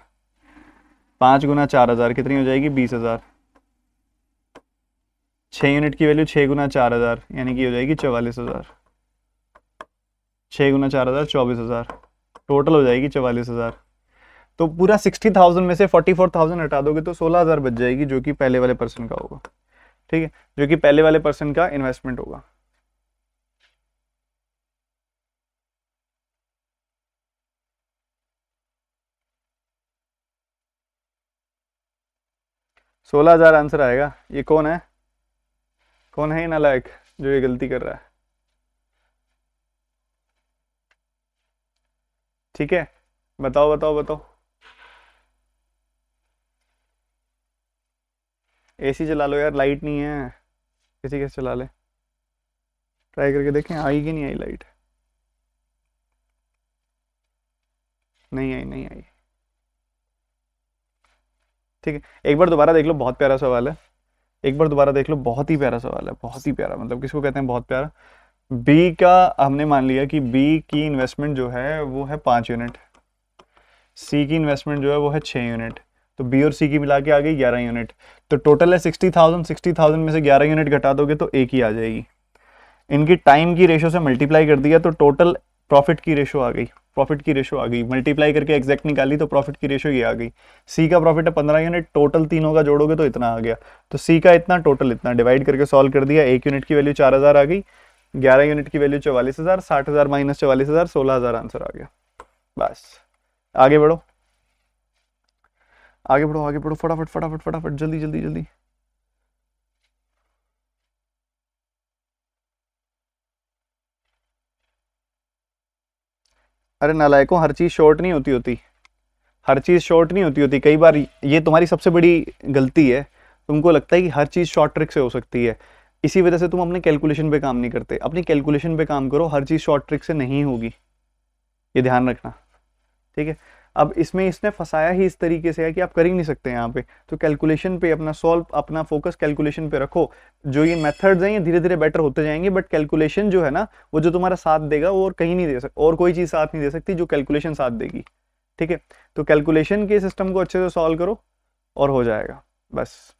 Speaker 1: 5 गुना 4,000 कितनी हो जाएगी, 20,000। 6 यूनिट की वैल्यू 6 गुना 4,000 यानी कि हो जाएगी 44,000, 6 गुना 4,000 24,000, टोटल हो जाएगी 44,000। तो पूरा 60,000 में से 44,000 हटा दोगे तो 16,000 बच जाएगी, जो कि पहले वाले पर्सन का होगा। ठीक है, जो कि पहले वाले पर्सन का इन्वेस्टमेंट होगा। $16,000 आंसर आएगा। ये कौन है, कौन है ये नालायक जो ये गलती कर रहा है। ठीक है, बताओ बताओ बताओ। एसी चला लो यार, लाइट नहीं है, एसी कैसे चला ले, ट्राई करके देखें आई कि नहीं आई लाइट। नहीं आई, नहीं आई। ठीक है, एक बार दोबारा देख लो, बहुत प्यारा सवाल है, एक बार दोबारा देख लो, बहुत ही प्यारा सवाल है, बहुत ही प्यारा, मतलब किसको कहते हैं बहुत प्यारा। बी का हमने मान लिया कि बी की इन्वेस्टमेंट जो है वो है 5 यूनिट, सी की इन्वेस्टमेंट जो है वो है 6 यूनिट, तो बी और सी की मिला के आ गई 11 यूनिट। तो टोटल है 60,000, 60,000 में से 11 यूनिट घटा दोगे तो एक ही आ जाएगी। इनकी टाइम की रेशो से मल्टीप्लाई कर दिया तो टोटल प्रॉफिट की रेशो आ गई, प्रॉफिट की रेशो आ गई, मल्टीप्लाई करके एग्जैक्ट निकाली तो प्रॉफिट की रेशो ये आ गई। सी का प्रॉफिट है 15 यूनिट, टोटल तीनों का जोड़ोगे तो इतना आ गया। तो सी का इतना, टोटल इतना, डिवाइड करके सॉल्व कर दिया, एक यूनिट की वैल्यू 4,000 आ गई, 11 यूनिट की वैल्यू 44,000, 60,000 माइनस 44,000, 16,000 आंसर आ गया। बस आगे बढ़ो, आगे बढ़ो, आगे बढ़ो, फटाफट फटाफट फटाफट, जल्दी जल्दी जल्दी। अरे नालायकों, हर चीज शॉर्ट नहीं होती होती, हर चीज शॉर्ट नहीं होती होती। कई बार ये तुम्हारी सबसे बड़ी गलती है, तुमको लगता है कि हर चीज शॉर्ट ट्रिक से हो सकती है, इसी वजह से तुम अपने कैलकुलेशन पे काम नहीं करते। अपनी कैलकुलेशन पे काम करो, हर चीज शॉर्ट ट्रिक से नहीं होगी, ये ध्यान रखना। ठीक है, अब इसमें इसने फंसाया ही इस तरीके से है कि आप कर ही नहीं सकते यहाँ पे, तो कैलकुलेशन पे अपना सॉल्व, अपना फोकस कैलकुलेशन पे रखो। जो ये मेथड्स हैं ये धीरे धीरे बेटर होते जाएंगे, बट कैलकुलेशन जो है ना, वो जो तुम्हारा साथ देगा वो और कहीं नहीं दे सकता, और कोई चीज़ साथ नहीं दे सकती जो कैलकुलेशन साथ देगी। ठीक है, तो कैलकुलेशन के सिस्टम को अच्छे से सॉल्व करो और हो जाएगा बस।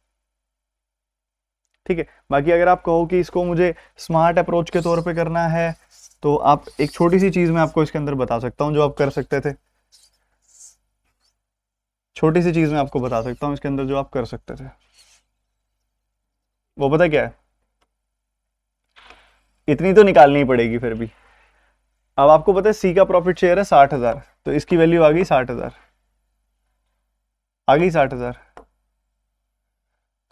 Speaker 1: ठीक है, बाकी अगर आप कहो कि इसको मुझे स्मार्ट अप्रोच के तौर पे करना है, तो आप एक छोटी सी चीज़ मैं आपको इसके अंदर बता सकता हूँ जो आप कर सकते थे। छोटी सी चीज़ मैं आपको बता सकता हूँ इसके अंदर जो आप कर सकते थे, वो पता क्या है, इतनी तो निकालनी पड़ेगी फिर भी। अब आपको पता है सी का प्रॉफिट शेयर है 60,000, तो इसकी वैल्यू आ गई 60,000। आ गई 60,000।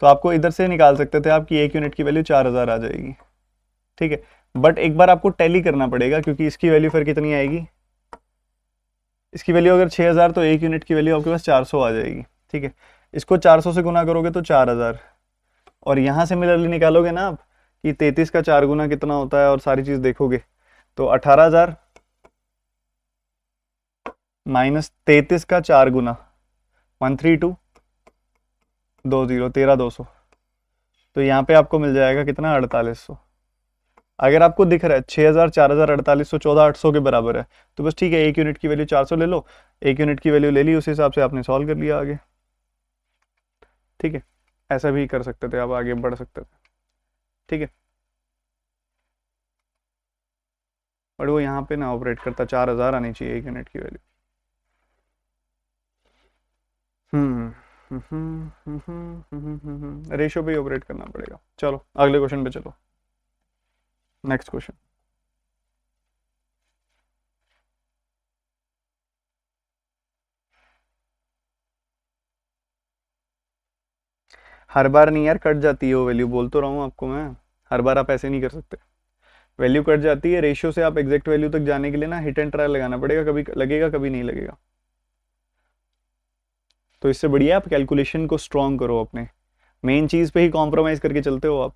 Speaker 1: तो आपको इधर से निकाल सकते थे आप कि 1 यूनिट की वैल्यू 4,000 आ जाएगी, ठीक है। बट एक बार आपको टैली करना पड़ेगा, क्योंकि इसकी वैल्यू फिर कितनी आएगी, इसकी वैल्यू अगर 6,000 तो 1 यूनिट की वैल्यू आपके पास 400 आ जाएगी, ठीक है। इसको 400 से गुना करोगे तो 4,000, और यहाँ से मिलरली निकालोगे ना आप कि 33 का 4 गुना कितना होता है और सारी चीज़ देखोगे तो 18,000 माइनस 33 का 4 गुना 13220 13,200, तो यहाँ पे आपको मिल जाएगा कितना 4800। अगर आपको दिख रहा है 6,000 4,000 4800 14,800 के बराबर है तो बस ठीक है, 1 यूनिट की वैल्यू 400 ले लो, 1 यूनिट की वैल्यू ले ली, उस हिसाब से आपने सॉल्व कर लिया आगे, ठीक है। ऐसा भी कर सकते थे आप, आगे बढ़ सकते थे, ठीक है। बट वो यहाँ पे ना ऑपरेट करता, 4,000 आनी चाहिए 1 यूनिट की वैल्यू। रेशियो पे ऑपरेट करना पड़ेगा। चलो अगले क्वेश्चन पे चलो, नेक्स्ट क्वेश्चन। हर बार नहीं यार, कट जाती है वो वैल्यू, बोल तो रहा हूँ आपको मैं, हर बार आप ऐसे नहीं कर सकते, वैल्यू कट जाती है। रेशियो से आप एग्जैक्ट वैल्यू तक जाने के लिए ना हिट एंड ट्रायल लगाना पड़ेगा, कभी लगेगा कभी नहीं लगेगा। तो इससे बढ़िया आप कैलकुलेशन को स्ट्रॉन्ग करो, अपने मेन चीज पे ही कॉम्प्रोमाइज करके चलते हो आप।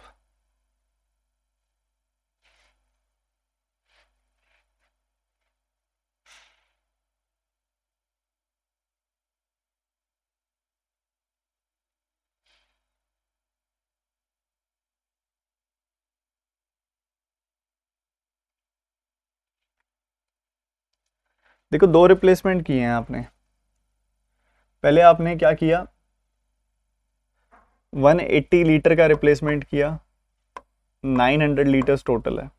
Speaker 1: देखो दो रिप्लेसमेंट किए हैं आपने। पहले आपने क्या किया, 180 लीटर का रिप्लेसमेंट किया, 900 लीटर्स टोटल है,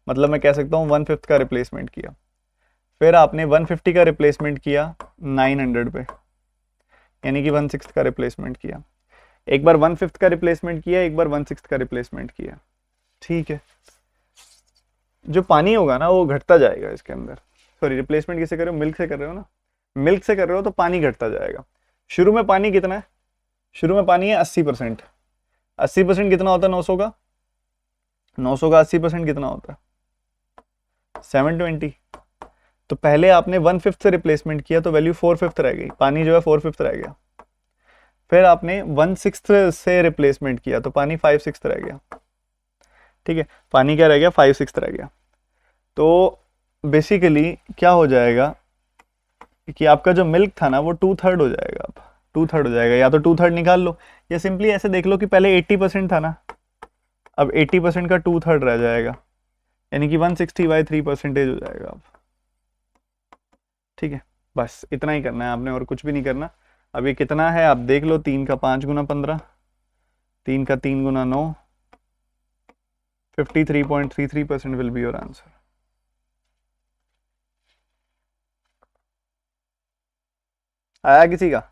Speaker 1: मतलब मैं कह सकता हूँ 1/5 का रिप्लेसमेंट किया। फिर आपने 150 का रिप्लेसमेंट किया 900 पे, यानी कि 1/6 का रिप्लेसमेंट किया। एक बार 1/5 का रिप्लेसमेंट किया, एक बार 1/6 का रिप्लेसमेंट किया, ठीक है। जो पानी होगा ना वो घटता जाएगा इसके अंदर। सॉरी, रिप्लेसमेंट किसे कर रहे हो, मिल्क से कर रहे हो ना, मिल्क से कर रहे हो तो पानी घटता जाएगा। शुरू में पानी कितना है, शुरू में पानी है 80%। 80% कितना होता है 900 का, 900 का 80% कितना होता है 720। तो पहले आपने 1/5 से रिप्लेसमेंट किया तो वैल्यू 4/5 रह गई, पानी जो है 4/5 रह गया। फिर आपने 1/6 से रिप्लेसमेंट किया तो पानी 5/6 रह गया, ठीक है। पानी क्या रह गया, 5/6 रह गया। तो बेसिकली क्या हो जाएगा कि आपका जो मिल्क था ना वो 2/3 हो जाएगा, अब 2/3 हो जाएगा, या तो 2/3 निकाल लो, या सिंपली ऐसे देख लो कि पहले 80% था ना, अब 80% का 2/3 रह जाएगा, यानी कि 160/3% हो जाएगा अब, ठीक है। बस इतना ही करना है आपने, और कुछ भी नहीं करना। अभी कितना है आप देख लो, 3 का 5 गुना 15, 3 का 3 गुना 9, 53.33% विल बी योर आंसर। आया किसी का,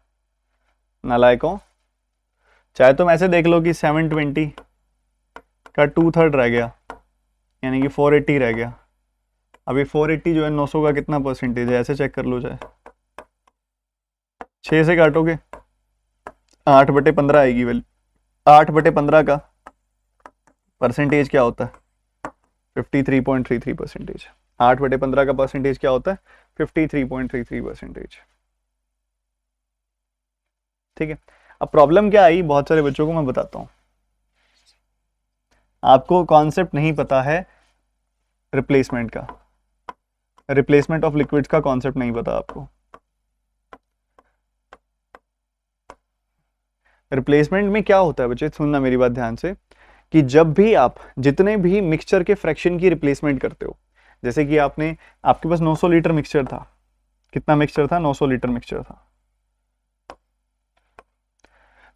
Speaker 1: नालायकों? चाहे तुम ऐसे देख लो कि 720 का 2/3 रह गया, यानी कि 480 रह गया। अभी 480 जो है 900 का कितना परसेंटेज है, ऐसे चेक कर लो। चाहे 6 से काटोगे 8/15 आएगी वैल्यू। 8/15 का परसेंटेज क्या होता है 53.33%। 8/15 का परसेंटेज क्या होता है 53.33%, ठीक है। अब प्रॉब्लम क्या आई बहुत सारे बच्चों को, मैं बताता हूं। आपको कॉन्सेप्ट नहीं पता है रिप्लेसमेंट का, रिप्लेसमेंट ऑफ लिक्विड्स का कॉन्सेप्ट नहीं पता आपको। रिप्लेसमेंट में क्या होता है बच्चे, सुनना मेरी बात ध्यान से, कि जब भी आप जितने भी मिक्सचर के फ्रैक्शन की रिप्लेसमेंट करते हो, जैसे कि आपके पास 900 लीटर मिक्सचर था, कितना मिक्सचर था 900 लीटर मिक्सचर था,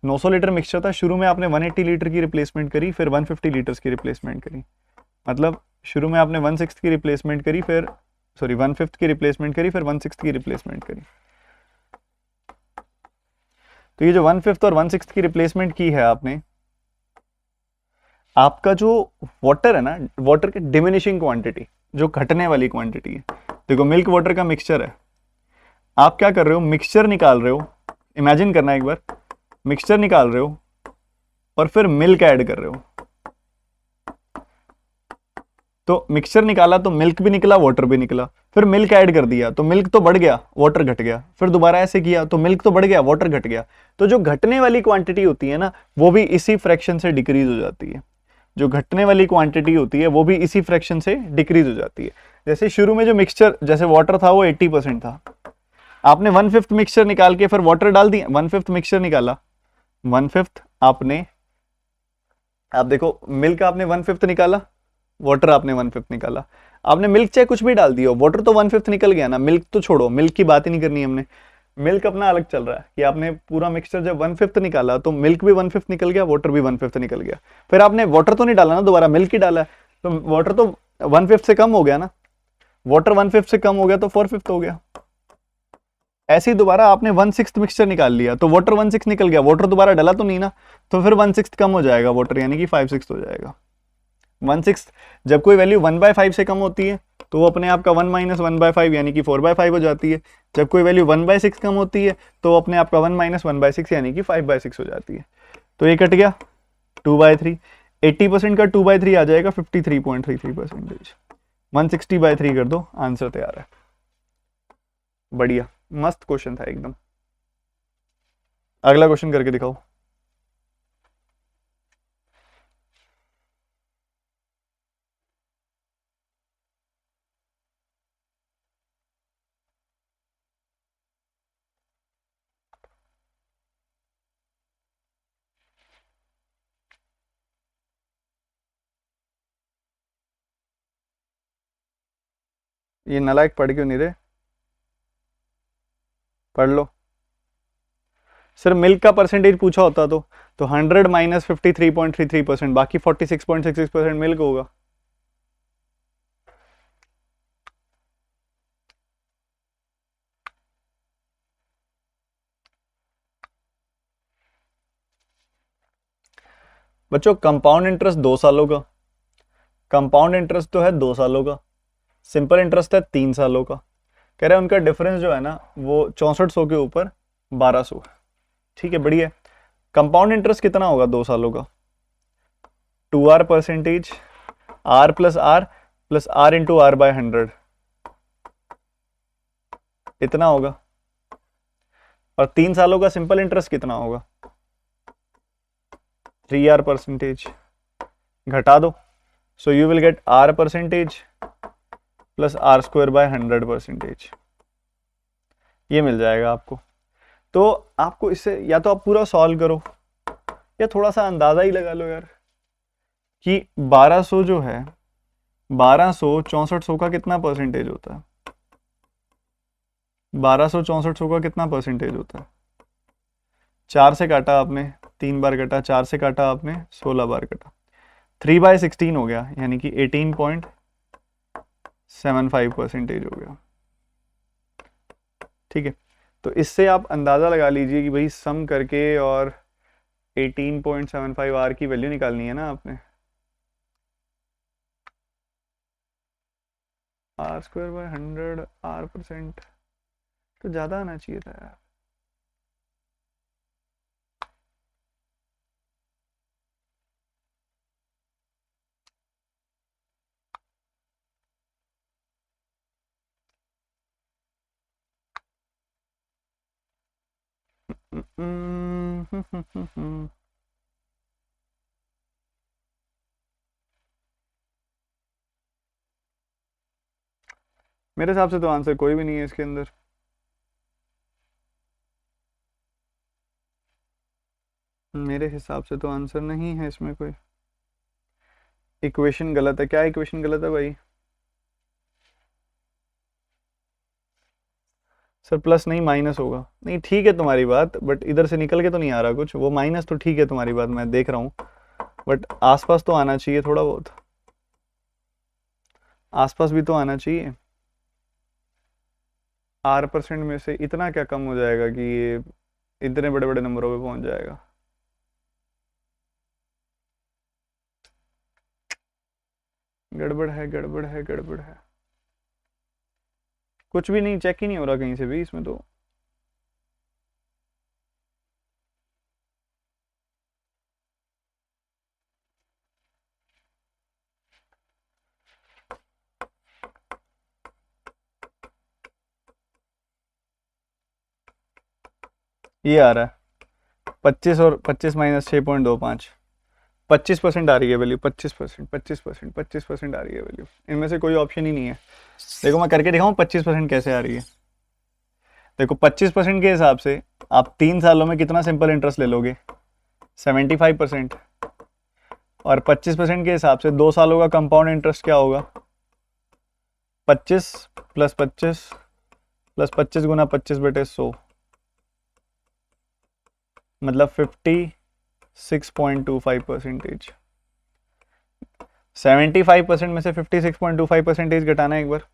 Speaker 1: 900 लीटर मिक्सचर था। शुरू में आपने 180 लीटर की रिप्लेसमेंट करी, फिर 150 लीटर्स की रिप्लेसमेंट करी, मतलब शुरू में आपने 1/6 की रिप्लेसमेंट करी, फिर 1/5 की रिप्लेसमेंट करी, फिर 1/6 की रिप्लेसमेंट करी। तो ये जो 1/5 और 1/6 की रिप्लेसमेंट की है आपने, आपका जो वाटर है ना, वाटर की डिमिनिशिंग क्वांटिटी, जो घटने वाली क्वांटिटी है, देखो मिल्क वाटर का मिक्सचर है, आप क्या कर रहे हो, मिक्सचर निकाल रहे हो, इमेजिन करना एक बार, मिक्सचर निकाल रहे हो और फिर मिल्क ऐड कर रहे हो, तो मिक्सचर निकाला तो मिल्क भी निकला, वाटर भी निकला, फिर मिल्क ऐड कर दिया तो मिल्क तो बढ़ गया, वाटर घट गया, फिर दोबारा ऐसे किया तो मिल्क तो बढ़ गया, वाटर घट गया। तो जो घटने वाली क्वांटिटी होती है ना, वो भी इसी फ्रैक्शन से डिक्रीज हो जाती है। जो घटने वाली क्वांटिटी होती है वो भी इसी फ्रैक्शन से डिक्रीज हो जाती है। जैसे शुरू में जो मिक्सचर, जैसे वाटर था वो 80% था, आपने 1/5 मिक्सचर निकाल के फिर वाटर डाल दिया, 1/5 मिक्सचर निकाला, 1/5 आपने, आप देखो मिल्क आपने 1/5 निकाला, वाटर आपने 1/5 निकाला, आपने मिल्क चाहे कुछ भी डाल दिया, वाटर तो 1/5 निकल गया ना, मिल्क तो छोड़ो, मिल्क की बात ही नहीं करनी हमने, मिल्क अपना अलग चल रहा है कि आपने पूरा मिक्सचर जब 1/5 निकाला तो मिल्क भी 1/5 निकल गया, वाटर भी 1/5 निकल गया, फिर आपने वाटर तो नहीं डाला ना, दोबारा मिल्क ही डाला है, तो वाटर तो 1/5 से कम हो गया ना, वाटर 1/5 से कम हो गया तो 4/5 हो गया। ऐसे ही दोबारा आपने 1/6 मिक्सचर निकाल लिया तो वाटर 1/6 निकल गया, वाटर दोबारा डाला तो नहीं ना, तो फिर 1/6 कम हो जाएगा वाटर, यानी कि 5/6 हो जाएगा। 1/6 जब कोई वैल्यू 1/5 से कम होती है तो वो अपने आप का 1 - 1/5 यानी कि 4/5 हो जाती है। जब कोई वैल्यू 1/6 कम होती है तो वो अपने आप का 1 - 1/6 यानी कि 5/6 हो जाती है। तो ये कट गया 2/3, 80% का 2/3 आ जाएगा 53.33%। 160/3 कर दो, आंसर तैयार है। बढ़िया, मस्त क्वेश्चन था एकदम। अगला क्वेश्चन करके दिखाओ। ये नालायक पढ़ क्यों नहीं रहे, पढ़ लो। सिर्फ मिल्क का परसेंटेज पूछा होता तो 100 - 53.33%, बाकी 46.66% मिल्क होगा। बच्चों कंपाउंड इंटरेस्ट 2 सालों का, कंपाउंड इंटरेस्ट तो है 2 सालों का, सिंपल इंटरेस्ट है 3 सालों का। कह रहे हैं उनका डिफरेंस जो है ना वो 6400 के ऊपर 1200। ठीक है, बढ़िया। कंपाउंड इंटरेस्ट कितना होगा 2 सालों का, 2r percentage, r into r/100 इतना होगा। और 3 सालों का सिंपल इंटरेस्ट कितना होगा, 3r परसेंटेज, घटा दो, so you will get r percentage plus r²/100 percentage, ये मिल जाएगा आपको। तो आपको इससे या तो आप पूरा सॉल्व करो या थोड़ा सा अंदाजा ही लगा लो यार कि 1200 जो है, 1200 6400 का कितना परसेंटेज होता है, 1200 6400 का कितना परसेंटेज होता है। 4 से काटा आपने, 3 बार कटा, 4 से काटा आपने, 16 बार कटा, 3/16 हो गया, यानी कि 18.75 परसेंटेज हो गया। ठीक है, तो इससे आप अंदाज़ा लगा लीजिए कि भाई सम करके और 18.75 आर की वैल्यू निकालनी है ना आपने, r²/100 r%, तो ज़्यादा आना चाहिए था यार। मेरे हिसाब से तो आंसर कोई भी नहीं है इसके अंदर। मेरे हिसाब से तो आंसर नहीं है इसमें कोई, इक्वेशन गलत है। क्या इक्वेशन गलत है भाई? सर प्लस नहीं माइनस होगा। नहीं ठीक है तुम्हारी बात, बट इधर से निकल के तो नहीं आ रहा कुछ, वो माइनस तो ठीक है तुम्हारी बात, मैं देख रहा हूँ, बट आसपास तो आना चाहिए, थोड़ा बहुत आसपास भी तो आना चाहिए। r% में से इतना क्या कम हो जाएगा कि ये इतने बड़े बड़े नंबरों पे पहुंच जाएगा। गड़बड़ है, गड़बड़ है, गड़बड़ है, कुछ भी नहीं, चेक ही नहीं हो रहा कहीं से भी इसमें तो। ये आ रहा है 25 और 25 माइनस 6.25, 25% आ रही है वैल्यू, 25%, 25%, 25% आ रही है वैल्यू। इनमें से कोई ऑप्शन ही नहीं है। देखो मैं करके दिखाऊँ 25% कैसे आ रही है। देखो 25% के हिसाब से आप 3 सालों में कितना सिंपल इंटरेस्ट ले लोगे, 75%। और 25% के हिसाब से 2 सालों का कंपाउंड इंटरेस्ट क्या होगा, 25 प्लस 25 प्लस 25 गुना 25/100, मतलब 56.25%। 75% में से 56.25% घटाना है एक बार,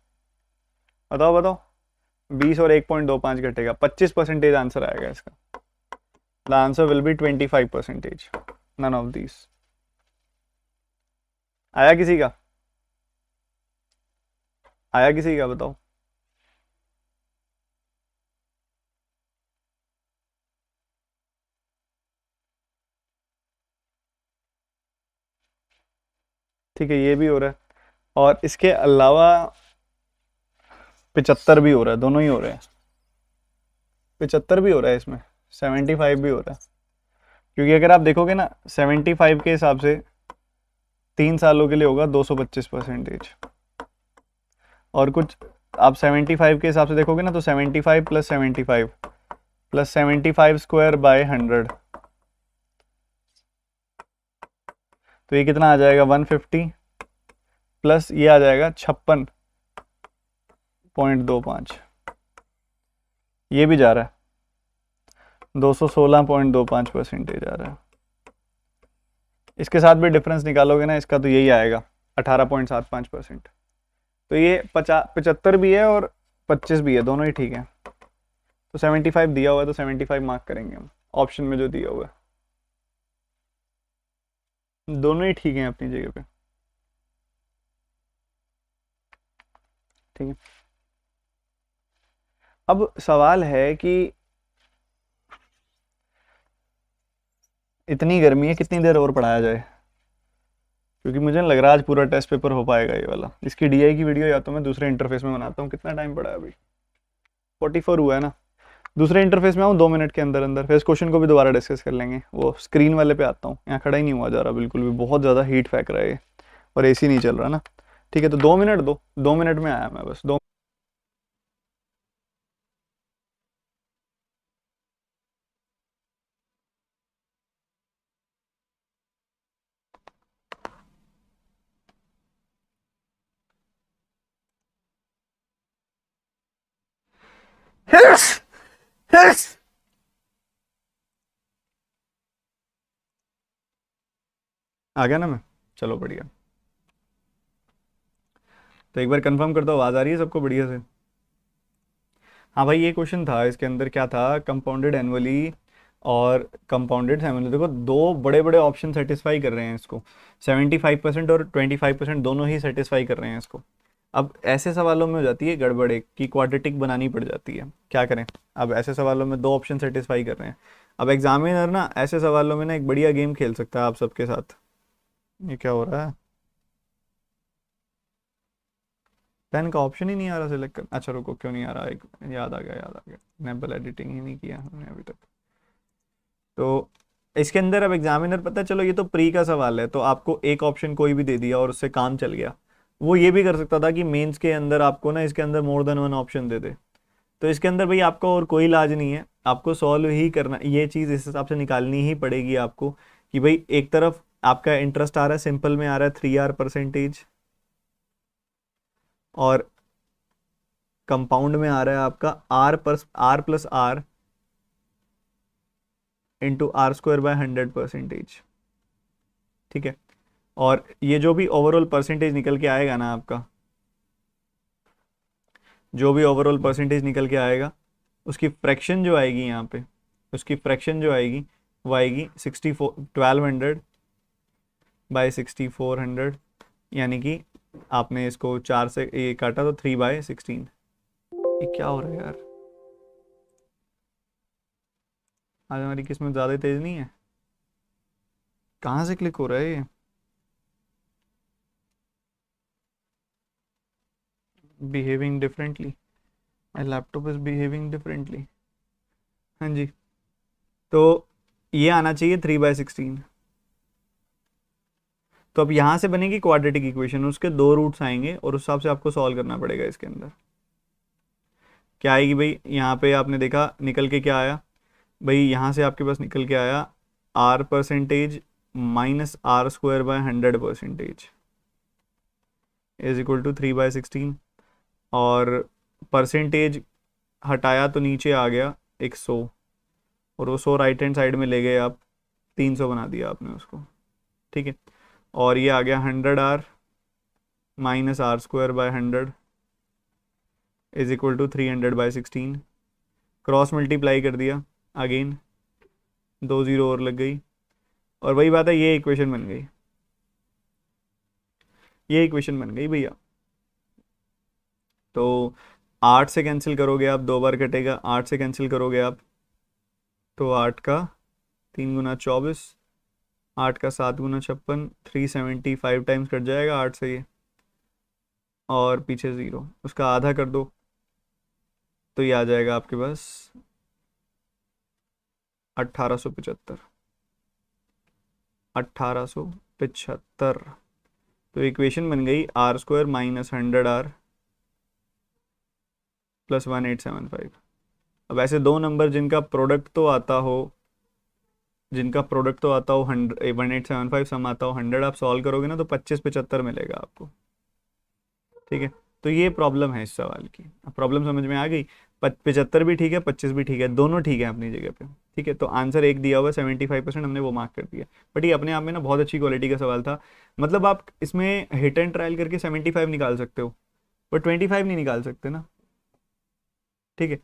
Speaker 1: बताओ बताओ। 20 और 1.25 घटेगा, 25% आंसर आएगा इसका। The answer will be 25%। None of these. आया किसी का, आया किसी का, बताओ। ठीक है, ये भी हो रहा है। और इसके अलावा 75 भी हो रहा है, दोनों ही हो रहे हैं। 75 भी हो रहा है इसमें, 75 भी हो रहा है। क्योंकि अगर आप देखोगे ना 75 के हिसाब से 3 सालों के लिए होगा 225%। और कुछ आप 75 के हिसाब से देखोगे ना तो 75 प्लस 75 प्लस 75 स्क्वायर बाय 100, तो ये कितना आ जाएगा 150 प्लस ये आ जाएगा 56.25। ये भी जा रहा है 216.25% आ रहा है। इसके साथ भी डिफरेंस निकालोगे ना इसका तो यही आएगा 18.75%। तो ये 75 भी है और 25 भी है, दोनों ही ठीक है। तो 75 दिया हुआ है तो 75 मार्क करेंगे हम ऑप्शन में जो दिया हुआ है। दोनों ही ठीक है अपनी जगह पे। ठीक है, अब सवाल है कि इतनी गर्मी है कितनी देर और पढ़ाया जाए, क्योंकि मुझे नहीं लग रहा आज पूरा टेस्ट पेपर हो पाएगा ये वाला। इसकी डीआई की वीडियो या तो मैं दूसरे इंटरफेस में बनाता हूँ। कितना टाइम पड़ा है अभी, 44 हुआ है ना। दूसरे इंटरफेस में आऊँ 2 मिनट के अंदर अंदर, फिर इस क्वेश्चन को भी दोबारा डिस्कस कर लेंगे। वो स्क्रीन वाले पे आता हूँ, यहाँ खड़ा ही नहीं हुआ जा रहा बिल्कुल भी, बहुत ज़्यादा हीट फेंक रहा है ये, और एसी नहीं चल रहा ना। ठीक है, तो 2 मिनट दो, 2 मिनट में आया मैं बस। दो आ गया ना मैं, चलो बढ़िया। तो एक बार कंफर्म कर दो, आवाज़ आ रही है सबको बढ़िया से। हाँ भाई, ये क्वेश्चन था, इसके अंदर क्या था, कंपाउंडेड एनुअली और कंपाउंडेड सेमुअली। देखो दो बड़े बड़े ऑप्शन सेटिस्फाई कर रहे हैं इसको, 75% और 25% दोनों ही सेटिस्फाई कर रहे हैं इसको। अब ऐसे सवालों में हो जाती है गड़बड़ एक कि क्वाड्रेटिक बनानी पड़ जाती है, क्या करें। अब ऐसे सवालों में दो ऑप्शन सेटिस्फाई कर रहे हैं। अब एग्जामिनर ना ऐसे सवालों में ना एक बढ़िया गेम खेल सकता है आप सबके साथ। ये क्या हो रहा है, पेन का ऑप्शन ही नहीं आ रहा सिलेक्ट कर। अच्छा रुको, क्यों नहीं आ रहा, एक याद आ गया, याद आ गया, नेबल एडिटिंग ही नहीं किया हमने अभी तक। तो इसके अंदर अब एग्जामिनर, पता है, चलो ये तो प्री का सवाल है तो आपको एक ऑप्शन कोई भी दे दिया और उससे काम चल गया। वो ये भी कर सकता था कि मेंस के अंदर आपको ना इसके अंदर मोर देन वन ऑप्शन दे दे। तो इसके अंदर भाई आपका और कोई इलाज नहीं है, आपको सॉल्व ही करना, ये चीज़ इस हिसाब से निकालनी ही पड़ेगी आपको कि भाई एक तरफ आपका इंटरेस्ट आ रहा है, सिंपल में आ रहा है 3R%, और कंपाउंड में आ रहा है आपका R+R इंटू R² / 100%। ठीक है, और ये जो भी ओवरऑल परसेंटेज निकल के आएगा ना आपका, जो भी ओवरऑल परसेंटेज निकल के आएगा उसकी फ्रैक्शन जो आएगी यहाँ पे, उसकी फ्रैक्शन जो आएगी वो आएगी 1200/6400। यानी कि आपने इसको 4 से ये काटा तो 3/16। ये क्या हो रहा है यार, आज हमारी किस्मत ज़्यादा तेज नहीं है। कहाँ से क्लिक हो रहा है ये, behaving differently, my laptop is behaving differently. हाँ जी, तो ये आना चाहिए 3/16। तो अब यहाँ से बनेगी क्वाड्रेटिक इक्वेशन, उसके दो रूट्स आएंगे और उस हिसाब से आपको सॉल्व करना पड़ेगा। इसके अंदर क्या आएगी भाई, यहाँ पे आपने देखा निकल के क्या आया भाई, यहाँ से आपके पास निकल के आया r percentage minus r² / 100% is equal to 3/16। और परसेंटेज हटाया तो नीचे आ गया एक 100, और वो 100 राइट हैंड साइड में ले गए आप, 300 बना दिया आपने उसको, ठीक है। और ये आ गया 100r minus r² / 100 is equal to 300/16। Cross multiply कर दिया, अगेन 2 0 और लग गई, और वही बात है, ये इक्वेशन बन गई, ये इक्वेशन बन गई भैया। तो 8 से कैंसिल करोगे आप, 2 बार कटेगा, 8 से कैंसिल करोगे आप तो 8 का 3 गुना 24, 8 का 7 गुना 56, 375 टाइम्स कट जाएगा 8 से ये, और पीछे 0, उसका आधा कर दो तो ये आ जाएगा आपके पास 1875। 1875। तो इक्वेशन बन गई r² माइनस 100r प्लस 1875। अब ऐसे दो नंबर जिनका प्रोडक्ट तो आता हो, 1875 सम आता हो 100, आप सॉल्व करोगे ना तो 2575 मिलेगा आपको, ठीक है। तो ये प्रॉब्लम है इस सवाल की। अब प्रॉब्लम समझ में आ गई, 75 भी ठीक है, 25 भी ठीक है, दोनों ठीक है अपनी जगह पे, ठीक है। तो आंसर एक दिया हुआ है 75%, हमने वो मार्क कर दिया। बट ये अपने आप में ना बहुत अच्छी क्वालिटी का सवाल था। मतलब आप इसमें हिट एंड ट्रायल करके 75 निकाल सकते हो, बट 25 नहीं निकाल सकते ना, ठीक है।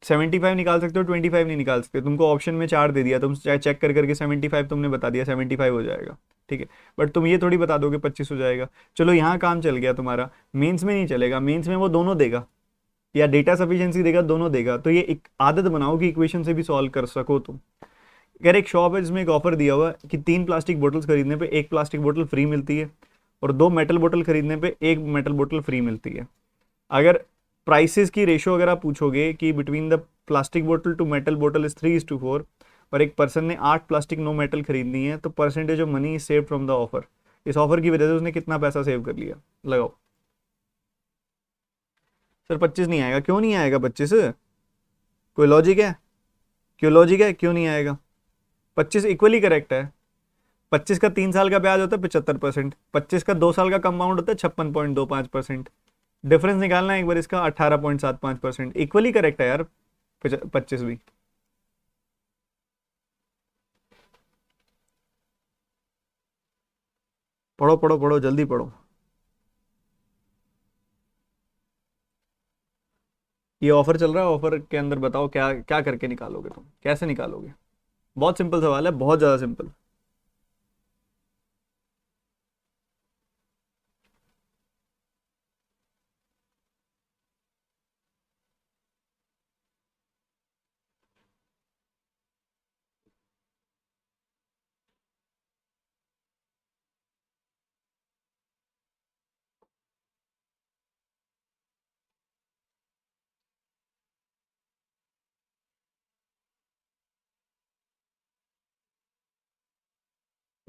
Speaker 1: 75 निकाल सकते हो, 25 नहीं निकाल सकते। तुमको ऑप्शन में 4 दे दिया, तुम चेक कर करके 75 तुमने बता दिया 75 हो जाएगा, ठीक है। बट तुम ये थोड़ी बता दोगे 25 हो जाएगा। चलो यहाँ काम चल गया तुम्हारा, मेंस में नहीं चलेगा। मेंस में वो दोनों देगा या डेटा सफिशिएंसी देगा, दोनों देगा। तो ये एक आदत बनाओ कि इक्वेशन से भी सॉल्व कर सको तुम। यार एक शॉप है जिसमें एक ऑफर दिया हुआ है कि 3 प्लास्टिक बोतल्स खरीदने पे 1 प्लास्टिक बोतल फ्री मिलती है, और 2 मेटल बोतल खरीदने पे 1 मेटल बोतल फ्री मिलती है। अगर प्राइसेस की रेशो अगर आप पूछोगे कि बिटवीन द प्लास्टिक बोतल टू मेटल बोतल इज 3:4, और एक पर्सन ने 8 प्लास्टिक नो मेटल खरीदनी है, तो percentage of money save from the offer, इस ऑफर की वजह से उसने कितना पैसा सेव कर लिया, लगाओ। सर 25 नहीं आएगा, क्यों नहीं आएगा 25? कोई लॉजिक है? क्यों लॉजिक है, क्यों नहीं आएगा? 25 इक्वली करेक्ट है। 25 का 3 साल का ब्याज होता है 75%, 25 का 2 साल का कंपाउंड होता है 56.25%। डिफरेंस निकालना है एक बार इसका, 18.75%। इक्वली करेक्ट है यार 25 भी। पढ़ो पढ़ो पढ़ो, जल्दी पढ़ो। ये ऑफर चल रहा है, ऑफर के अंदर बताओ क्या क्या करके निकालोगे तुम, कैसे निकालोगे? बहुत सिंपल सवाल है, बहुत ज़्यादा सिंपल।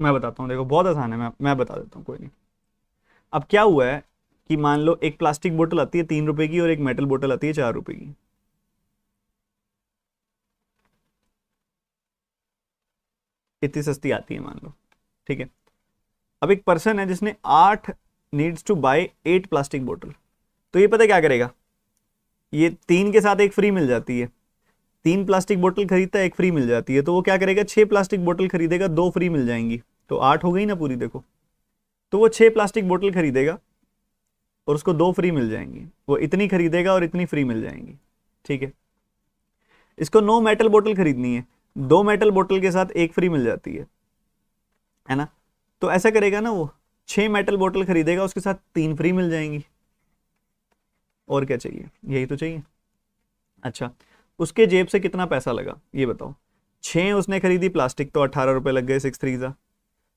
Speaker 1: मैं बताता हूँ, देखो बहुत आसान है, मैं बता देता हूँ, कोई नहीं। अब क्या हुआ है कि मान लो एक प्लास्टिक बोतल आती है 3 रुपए की, और एक मेटल बोतल आती है 4 रुपए की। इतनी सस्ती आती है मान लो, ठीक है। अब एक पर्सन है जिसने 8 नीड्स टू बाय 8 प्लास्टिक बोतल, तो ये पता क्या करेगा, ये 3 के साथ एक फ्री मिल जाती है। 3 प्लास्टिक बोतल खरीदता है, एक फ्री मिल जाती है, तो वो क्या करेगा, 6 प्लास्टिक बोतल खरीदेगा, 2 फ्री मिल जाएंगी, तो 8 हो गई ना पूरी, देखो। तो वो 6 प्लास्टिक बोतल खरीदेगा और उसको 2 फ्री मिल जाएंगी, वो इतनी खरीदेगा और इतनी फ्री मिल जाएंगी, ठीक है। इसको 9 मेटल बोतल खरीदनी है, 2 मेटल बोतल के साथ एक फ्री मिल जाती है ना। तो ऐसा करेगा ना, वो 6 मेटल बोतल खरीदेगा, उसके साथ 3 फ्री मिल जाएंगी। और क्या चाहिए, यही तो चाहिए। अच्छा, उसके जेब से कितना पैसा लगा ये बताओ। 6 उसने खरीदी प्लास्टिक तो 18 रुपए लग गए, 6 3 जा।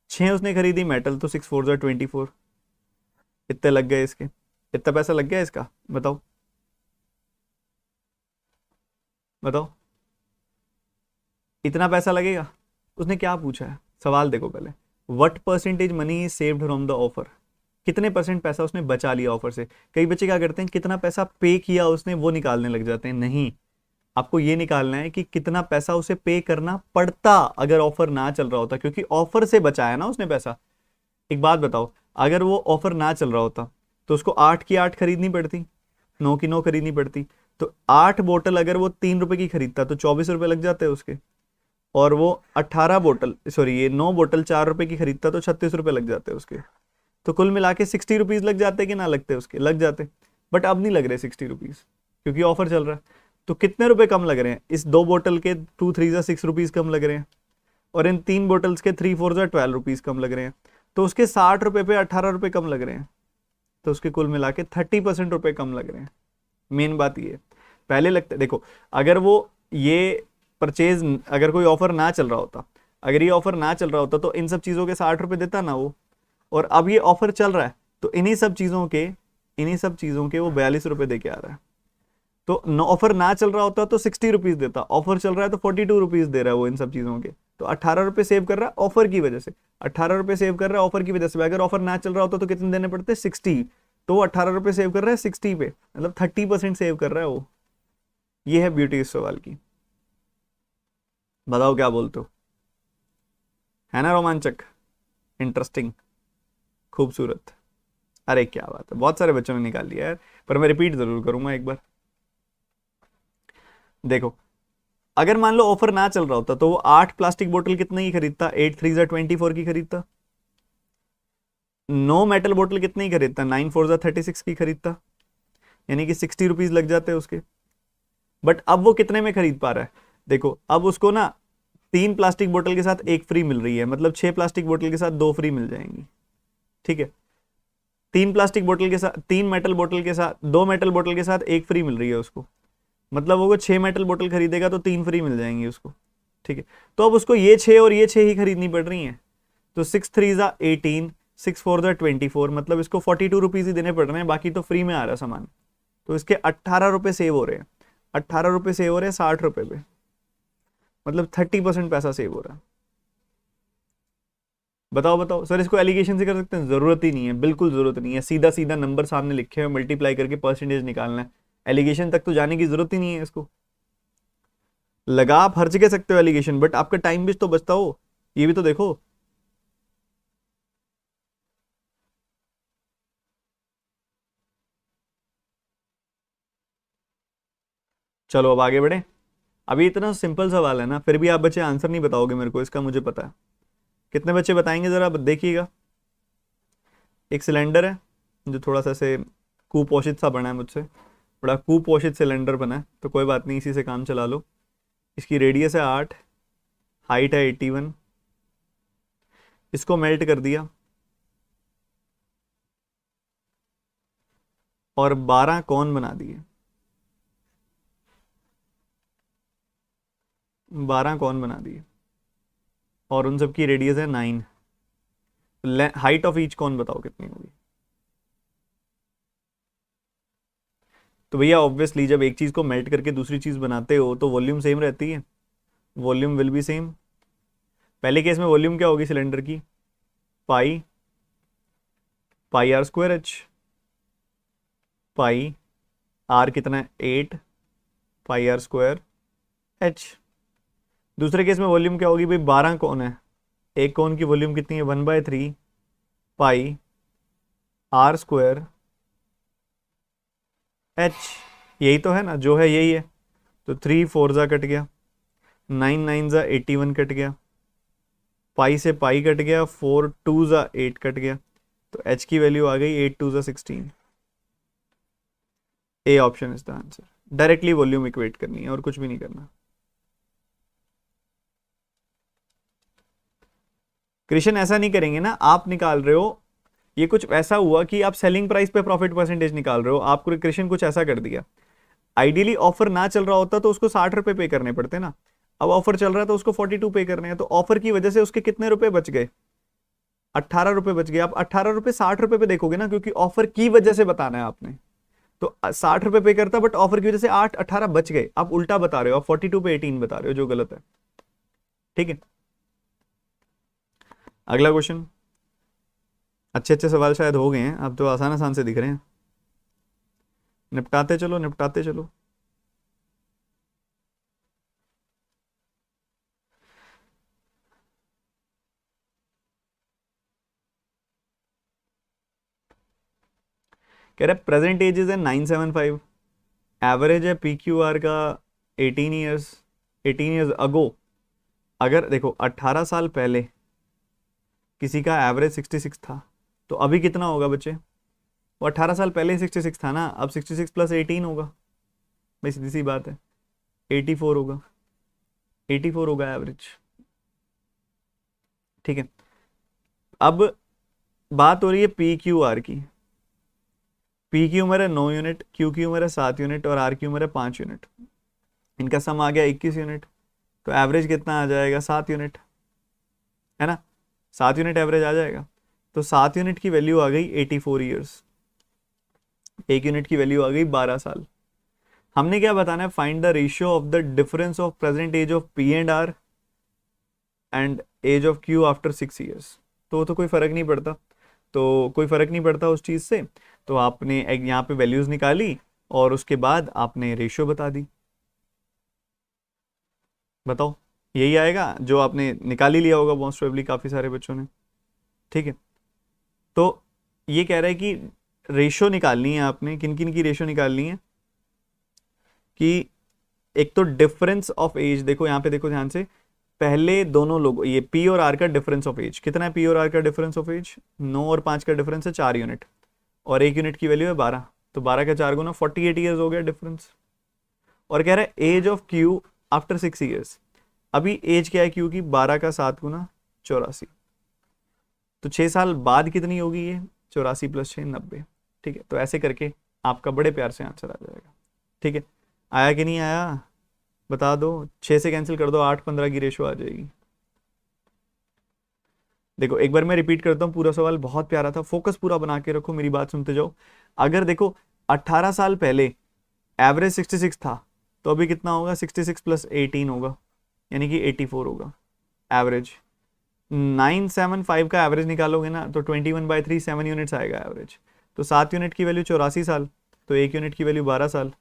Speaker 1: 6 उसने खरीदी मेटल तो 6 4 जा 24, इतने लग गए इसके, इतना पैसा लग गया इसका, बताओ बताओ। इतना पैसा लगेगा। उसने क्या पूछा है सवाल देखो पहले, what percentage money is saved from the offer, कितने परसेंट पैसा उसने बचा लिया ऑफर से। कई बच्चे क्या करते हैं कितना पैसा पे किया उसने वो निकालने लग जाते हैं, नहीं, आपको ये निकालना है कि कितना पैसा उसे पे करना पड़ता अगर ऑफर ना चल रहा होता, क्योंकि ऑफर से बचाया ना उसने पैसा। एक बात बताओ, अगर वो ऑफर ना चल रहा होता तो उसको 8 की 8 खरीदनी पड़ती, 9 की 9 खरीदनी पड़ती, तो 8 बोतल अगर वो 3 रुपए की खरीदता तो 24 रुपए लग जाते उसके, और वो 18 बोतल सॉरी ये 9 बोतल 4 रुपए की खरीदता तो 36 रुपए लग जाते उसके। तो कुल मिला के 60 रुपीज लग जाते कि ना लगते उसके, लग जाते। बट अब नहीं लग रहे 60 रुपीज क्योंकि ऑफर चल रहा है। तो कितने रुपए कम लग रहे हैं, इस 2 बोतल के 2 3 6 रुपीज कम लग रहे हैं, और इन 3 बोतल्स के 3 4 12 रुपीज कम लग रहे हैं। तो उसके 60 रुपए पे 18 रुपए कम लग रहे हैं, तो उसके कुल मिला के 30% रुपए कम लग रहे हैं। मेन बात ये पहले लगता है, देखो अगर वो ये परचेज अगर कोई ऑफर ना चल रहा होता, अगर ये ऑफर ना चल रहा होता तो इन सब चीज़ों के 60 रुपए देता ना वो, और अब ये ऑफर चल रहा है तो इन्हीं सब चीज़ों के वो 42 रुपए दे के आ रहा है। तो ऑफर ना चल रहा होता तो 60 रुपीज देता, ऑफर चल रहा है तो 42 रुपीज दे रहा है वो इन सब चीज़ों के, तो 18 रुपए सेव कर रहा है ऑफर की वजह से, 18 रुपए सेव कर रहा है ऑफर की वजह से। अगर ऑफर ना चल रहा होता तो कितने देने पड़ते, 60, तो वो 18 रुपए सेव कर रहा है 60 पे, मतलब 30% सेव कर रहा है वो। ये है ब्यूटी इस सवाल की। बताओ क्या बोलते हो, है ना रोमांचक, इंटरेस्टिंग, खूबसूरत। अरे क्या बात है, बहुत सारे बच्चों ने निकाल लिया यार, पर मैं रिपीट जरूर करूंगा एक बार। देखो अगर मान लो ऑफर ना चल रहा होता तो वो 8 प्लास्टिक बोतल कितने की खरीदता, 8 3 24 की खरीदता। 9 मेटल बोतल कितने की खरीदता, 9 4 36 की खरीदता, यानी कि 60 रुपीज लग जाते उसके। बट अब वो कितने में खरीद पा रहा है, देखो अब उसको ना 3 प्लास्टिक बोतल के साथ 1 फ्री मिल रही है, मतलब 6 प्लास्टिक बोतल के साथ 2 फ्री मिल जाएंगी, ठीक है। 3 प्लास्टिक बोतल के साथ 3 मेटल बोतल के साथ 2 मेटल बोतल के साथ 1 फ्री मिल रही है उसको, मतलब वो 6 मेटल बोतल खरीदेगा तो 3 फ्री मिल जाएंगी उसको, ठीक है। तो अब उसको ये 6 और ये 6 ही खरीदनी पड़ रही हैं, तो 6 3 18, 6 4 24, मतलब इसको 42 रुपीज ही देने पड़ रहे हैं, बाकी तो फ्री में आ रहा है सामान। तो इसके 18 रुपए सेव हो रहे हैं, 18 रुपए सेव हो रहे हैं 60 रुपए पे, मतलब 30% पैसा सेव हो रहा है। बताओ बताओ सर इसको एलिगेशन से कर सकते हैं, जरूरत ही नहीं है, बिल्कुल जरूरत नहीं है, सीधा सीधा नंबर सामने लिखे हुए मल्टीप्लाई करके परसेंटेज निकालना है, एलिगेशन तक तो जाने की जरूरत ही नहीं है इसको। लगा आप हर जगह सकते हो एलिगेशन, बट आपका टाइम भी तो बचता हो, ये भी तो देखो। चलो अब आगे बढ़े। अभी इतना सिंपल सवाल है ना, फिर भी आप बच्चे आंसर नहीं बताओगे मेरे को, इसका मुझे पता है। कितने बच्चे बताएंगे जरा देखिएगा। एक सिलेंडर है जो थोड़ा सा से कुपोषित सा बना है, मुझसे बड़ा कुपोषित सिलेंडर बना है, तो कोई बात नहीं, इसी से काम चला लो। इसकी रेडियस है 8, हाइट है 81, इसको मेल्ट कर दिया और 12 कौन बना दिए, 12 कौन बना दिए, और उन सब की रेडियस है 9। हाइट ऑफ ईच कौन बताओ कितनी होगी। तो भैया ऑब्वियसली जब एक चीज को मेल्ट करके दूसरी चीज बनाते हो तो वॉल्यूम सेम रहती है, वॉल्यूम विल बी सेम। पहले केस में वॉल्यूम क्या होगी सिलेंडर की, pi r square h, pi r कितना है 8, पाई आर स्क्वायर एच। दूसरे केस में वॉल्यूम क्या होगी भाई, 12 कौन है, एक कौन की वॉल्यूम कितनी है 1/3 पाई आर स्क्वायर एच, यही तो है ना, जो है यही है। तो 3 4 जा कट गया, 9 9 जा 81 कट गया, पाई से पाई कट गया, 4 2 जा 8 कट गया, तो एच की वैल्यू आ गई 8 2 जा 16। A option is the answer. Directly volume equate करनी है और कुछ भी नहीं करना। कृष्ण ऐसा नहीं करेंगे ना, आप निकाल रहे हो, ये कुछ ऐसा हुआ कि आप सेलिंग प्राइस पे प्रॉफिट परसेंटेज निकाल रहे हो, आपको कृष्ण कुछ ऐसा कर दिया। आइडियली ऑफर ना चल रहा होता तो उसको 60 रुपए पे करने पड़ते ना, अब ऑफर चल रहा है तो उसको 42 पे करने हैं, तो ऑफर की वजह से उसके कितने रुपए बच गए, 18 रुपए बच गए। आप 18 रुपए 60 रुपए पे देखोगे ना, क्योंकि ऑफर की वजह से बताना है आपने, तो 60 रुपए पे करता बट ऑफर की वजह से 8 18 बच गए, आप उल्टा बता रहे हो, आप 42 पे 18 बता रहे हो, जो गलत है। ठीक है, अगला क्वेश्चन। अच्छे अच्छे सवाल शायद हो गए हैं, अब तो आसान आसान से दिख रहे हैं। निपटाते चलो निपटाते चलो। कह रहे प्रेजेंट एज इज है 975, एवरेज है पी क्यू आर का 18 ईयर्स, 18 ईयर्स अगो। अगर देखो 18 साल पहले किसी का एवरेज 66 था, तो अभी कितना होगा बच्चे? वो 18 साल पहले ही 66 था ना, अब 66 प्लस 18 होगा। भाई सीधी सी बात है, 84 होगा, 84 होगा एवरेज। ठीक है, अब बात हो रही है पी क्यू आर की। पी की उम्र है 9 यूनिट, क्यू की उम्र है 7 यूनिट और आर की उम्र है 5 यूनिट। इनका सम आ गया 21 यूनिट, तो एवरेज कितना आ जाएगा? 7 यूनिट, है ना? 7 यूनिट एवरेज आ जाएगा। तो 7 यूनिट की वैल्यू आ गई 84 ईयर्स, 1 यूनिट की वैल्यू आ गई 12 साल। हमने क्या बताना है? Find the ratio of the difference of present age of P and R and age of Q after 6 years. तो कोई फर्क नहीं पड़ता, तो कोई फर्क नहीं पड़ता उस चीज से। तो आपने यहाँ पे वैल्यूज निकाली और उसके बाद आपने रेशियो बता दी। बताओ, यही आएगा जो आपने निकाल ही लिया होगा मोस्ट प्रोबेबली काफी सारे बच्चों ने। ठीक है, तो ये कह रहा है कि रेशियो निकालनी है आपने। किन किन की रेशियो निकालनी है? कि एक तो डिफरेंस ऑफ एज, देखो यहाँ पे देखो ध्यान से, पहले दोनों लोग, ये पी और आर का डिफरेंस ऑफ एज कितना है? पी और आर का डिफरेंस ऑफ एज 9 और 5 का डिफरेंस है 4 यूनिट, और 1 यूनिट की वैल्यू है 12, तो 12 का 4 गुना 48 ईयर्स हो गया डिफरेंस। और कह रहा है age of Q after 6 years. अभी एज क्या है क्यू की? 12 का 7 गुना 84, तो 6 साल बाद कितनी होगी ये? 84 प्लस 6 90। ठीक है, तो ऐसे करके आपका बड़े प्यार से आंसर आ जाएगा। ठीक है, आया कि नहीं आया? बता दो, 6 से कैंसिल कर दो, 8 15 की रेशो आ जाएगी। देखो एक बार मैं रिपीट करता हूँ, पूरा सवाल बहुत प्यारा था, फोकस पूरा बना के रखो, मेरी बात सुनते जाओ। अगर देखो 18 साल पहले एवरेज 66 था, तो अभी कितना होगा? 66 प्लस 18 होगा, यानी कि 84 होगा एवरेज। 975 का एवरेज निकालोगे ना, तो 21/3 7 यूनिट्स आएगा एवरेज। तो 7 यूनिट की वैल्यू 84 साल, तो 1 यूनिट की वैल्यू 12 साल।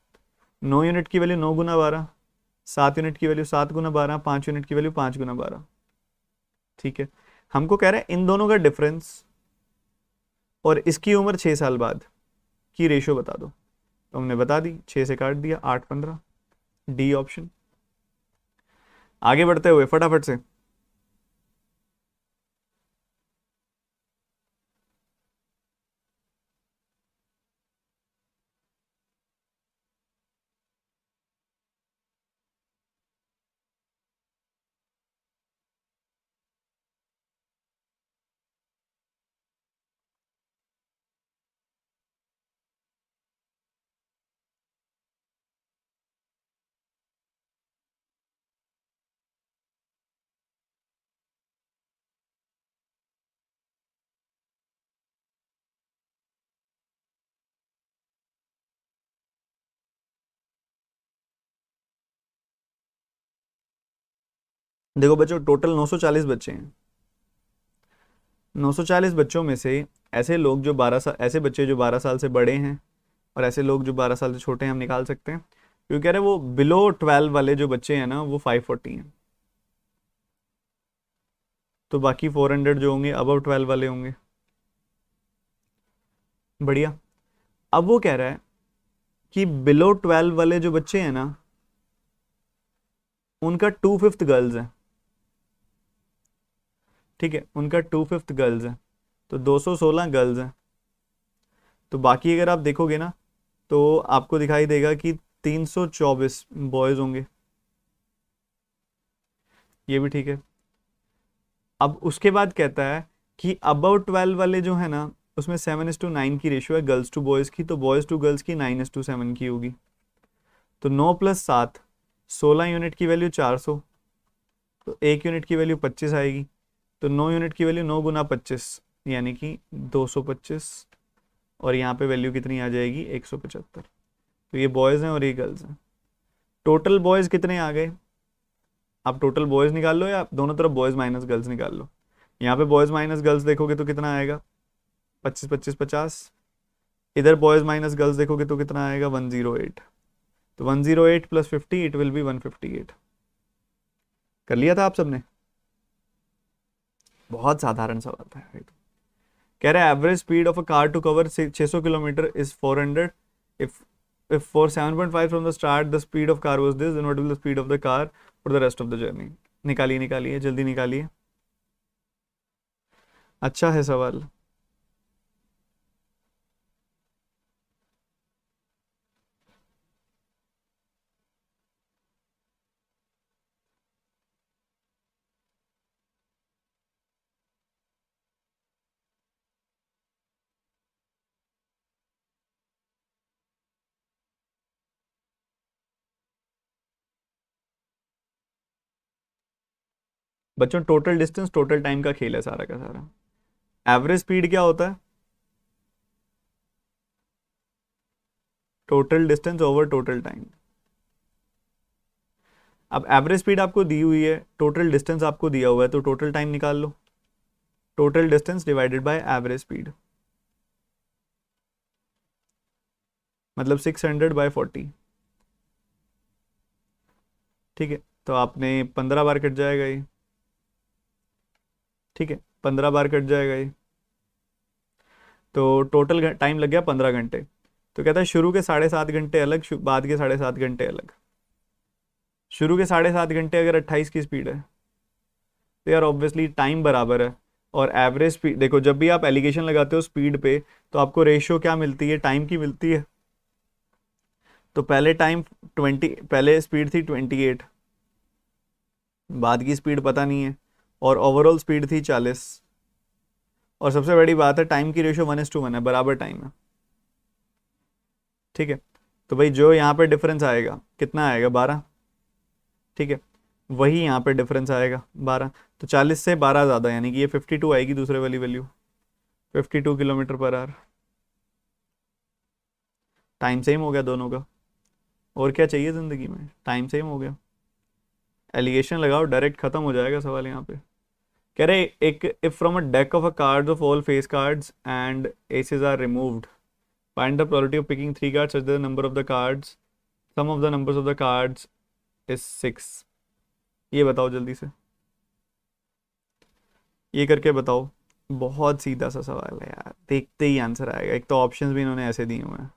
Speaker 1: 9 यूनिट की वैल्यू 9 गुना 12, 7 यूनिट की वैल्यू 7 गुना 12, 5 यूनिट की वैल्यू 5 गुना 12। ठीक है, हमको कह रहे हैं इन दोनों का डिफरेंस और इसकी उम्र 6 साल बाद की रेशियो बता दो। तो हमने बता दी, 6 से काट दिया, 8 15, डी ऑप्शन। आगे बढ़ते हुए फटाफट से, देखो बच्चों टोटल 940 बच्चे हैं। 940 बच्चों में से ऐसे लोग जो 12 साल, ऐसे बच्चे जो 12 साल से बड़े हैं और ऐसे लोग जो 12 साल से छोटे हैं, हम निकाल सकते हैं। क्योंकि कह रहे हैं वो बिलो 12 वाले जो बच्चे हैं ना, वो 540 हैं, तो बाकी 400 जो होंगे अबव 12 वाले होंगे। बढ़िया। अब वो कह रहा है कि बिलो 12 वाले जो बच्चे हैं ना, उनका 2/5 गर्ल्स है। ठीक है, उनका 2/5 गर्ल्स है, तो 216 गर्ल्स हैं। तो बाकी अगर आप देखोगे ना, तो आपको दिखाई देगा कि 324 बॉयज होंगे। ये भी ठीक है। अब उसके बाद कहता है कि अबव 12 वाले जो है ना, उसमें 7:9 की रेशियो है गर्ल्स टू बॉयज की, तो बॉयज टू गर्ल्स की 9:7 की होगी। तो 9 प्लस 7, 16 यूनिट की वैल्यू 400, तो 1 यूनिट की वैल्यू 25 आएगी। तो 9 यूनिट की वैल्यू 9 गुना 25, यानी कि 225, और यहाँ पे वैल्यू कितनी आ जाएगी? 175। तो ये बॉयज हैं और ये गर्ल्स हैं। टोटल बॉयज कितने आ गए? आप टोटल बॉयज़ निकाल लो या दोनों तरफ बॉयज़ माइनस गर्ल्स निकाल लो। यहाँ पे बॉयज़ माइनस गर्ल्स देखोगे तो कितना आएगा 25 25 50। इधर बॉयज़ माइनस गर्ल्स देखोगे तो कितना आएगा 108। तो 108 प्लस 50 इट विल बी 158। कर लिया था आप सबने? बहुत साधारण सवाल था ये तो। कह रहा है average speed of a car to cover 600 kilometre is 400। if for 7.5 from the start the speed of car was this, then what will the speed of the car for the rest of the journey? निकालिए निकालिए जल्दी निकालिए। अच्छा है सवाल। बच्चों टोटल डिस्टेंस टोटल टाइम का खेल है सारा का सारा। एवरेज स्पीड क्या होता है? Total distance over total time. अब एवरेज स्पीड आपको दी हुई है, टोटल डिस्टेंस आपको दिया हुआ है, तो टोटल टाइम निकाल लो। Total distance divided by average speed, मतलब 600 बाय 40। ठीक है, तो आपने 15 बार कट जाएगा ये। ठीक है, 15 बार कट जाएगा ये, तो टोटल टाइम लग गया 15 घंटे। तो कहता है शुरू के 7.5 घंटे अलग, बाद के 7.5 घंटे अलग। शुरू के 7.5 घंटे अगर 28 की स्पीड है तो यार ऑब्वियसली टाइम बराबर है। और एवरेज स्पीड देखो, जब भी आप एलिगेशन लगाते हो स्पीड पे तो आपको रेशियो क्या मिलती है? टाइम की मिलती है। तो पहले टाइम 20, पहले स्पीड थी 28, बाद की स्पीड पता नहीं है, और ओवरऑल स्पीड थी 40। और सबसे बड़ी बात है टाइम की रेशियो 1:1 है, बराबर टाइम है। ठीक है, तो भाई जो यहाँ पे डिफरेंस आएगा कितना आएगा? 12। ठीक है, वही यहाँ पे डिफरेंस आएगा 12। तो 40 से 12 ज़्यादा, यानी कि ये 52 आएगी दूसरे वाली value, 52 kilometre per hour. Time same हो गया दोनों का, और क्या चाहिए ज़िंदगी में? टाइम सेम हो गया। एलिगेशन लगाओ, डायरेक्ट खत्म हो जाएगा सवाल यहाँ पे। कह रहे एक if from a deck of a cards of all face cards and aces are removed, find the probability of picking 3 cards such that the number of the cards, sum of the numbers of the cards is 6। ये बताओ जल्दी से, ये करके बताओ। बहुत सीधा सा सवाल है यार, देखते ही आंसर आएगा। एक तो ऑप्शंस भी इन्होंने ऐसे दिए हुए हैं।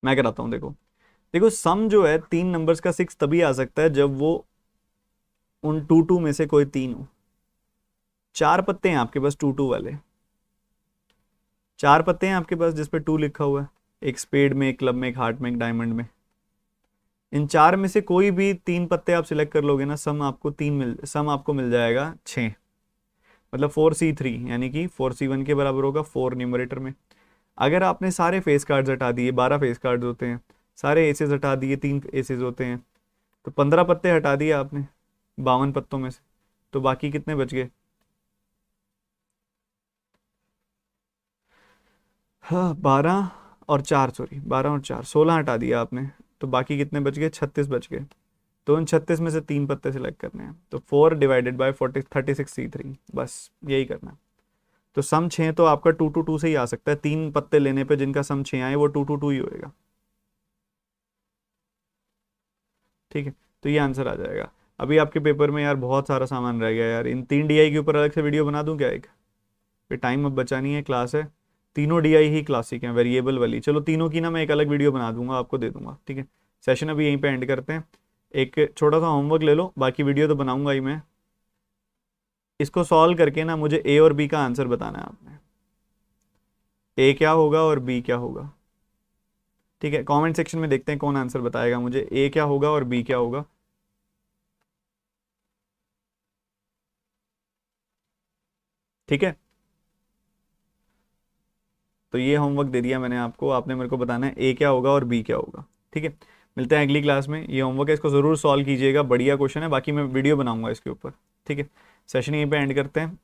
Speaker 1: मैं कराता हूँ, देखो देखो सम जो है 3 नंबर्स का 6 तभी आ सकता है जब वो उन 2 में से कोई 3 हो। 4 पत्ते हैं आपके पास 2 वाले, 4 पत्ते हैं आपके पास जिस पे 2 लिखा हुआ है, एक स्पेड में, एक क्लब में, एक हार्ट में, एक डायमंड में। इन 4 में से कोई भी 3 पत्ते आप सिलेक्ट कर लोगे ना, सम आपको मिल जाएगा 6, मतलब 4C3, यानी कि 4C1 के बराबर होगा 4 न्यूमरेटर में। अगर आपने सारे फेस कार्ड्स हटा दिए, 12 फेस कार्ड्स होते हैं, सारे एसेस हटा दिए, 3 एसेस होते हैं, तो 15 पत्ते हटा दिए आपने 52 पत्तों में से, तो बाकी कितने बच गए? हाँ 12 और 4, सॉरी 12 और 4 16 हटा दिया आपने, तो बाकी कितने बच गए? 36 बच गए। तो उन 36 में से 3 पत्ते सिलेक्ट करने हैं, तो 4 डिवाइडेड बाई 36C3, बस यही करना है। तो सम 6 तो आपका 2 से ही आ सकता है, 3 पत्ते लेने पे जिनका सम 6 आए वो 2 ही होएगा। ठीक है, तो ये आंसर आ जाएगा। अभी आपके पेपर में यार बहुत सारा सामान रह गया यार, इन 3 डीआई के ऊपर अलग से वीडियो बना दूं क्या एक? फिर टाइम अब बचा नहीं है, क्लास है, तीनों डीआई ही क्लासिक हैं, वेरिएबल वाली। चलो तीनों की ना मैं एक अलग वीडियो बना दूंगा, आपको दे दूंगा। ठीक है, सेशन अभी यहीं पे एंड करते हैं। एक छोटा सा होमवर्क ले लो, बाकी वीडियो तो बनाऊंगा ही मैं। इसको सॉल्व करके ना मुझे ए और बी का आंसर बताना है आपने, ए क्या होगा और बी क्या होगा। ठीक है, कमेंट सेक्शन में देखते हैं कौन आंसर बताएगा मुझे, ए क्या होगा और बी क्या होगा। ठीक है, तो ये होमवर्क दे दिया मैंने आपको, आपने मेरे को बताना है ए क्या होगा और बी क्या होगा। ठीक है, मिलते हैं अगली क्लास में। ये होमवर्क है, इसको ज़रूर सॉल्व कीजिएगा, बढ़िया क्वेश्चन है, बाकी मैं वीडियो बनाऊंगा इसके ऊपर। ठीक है, सेशन यहीं पे एंड करते हैं।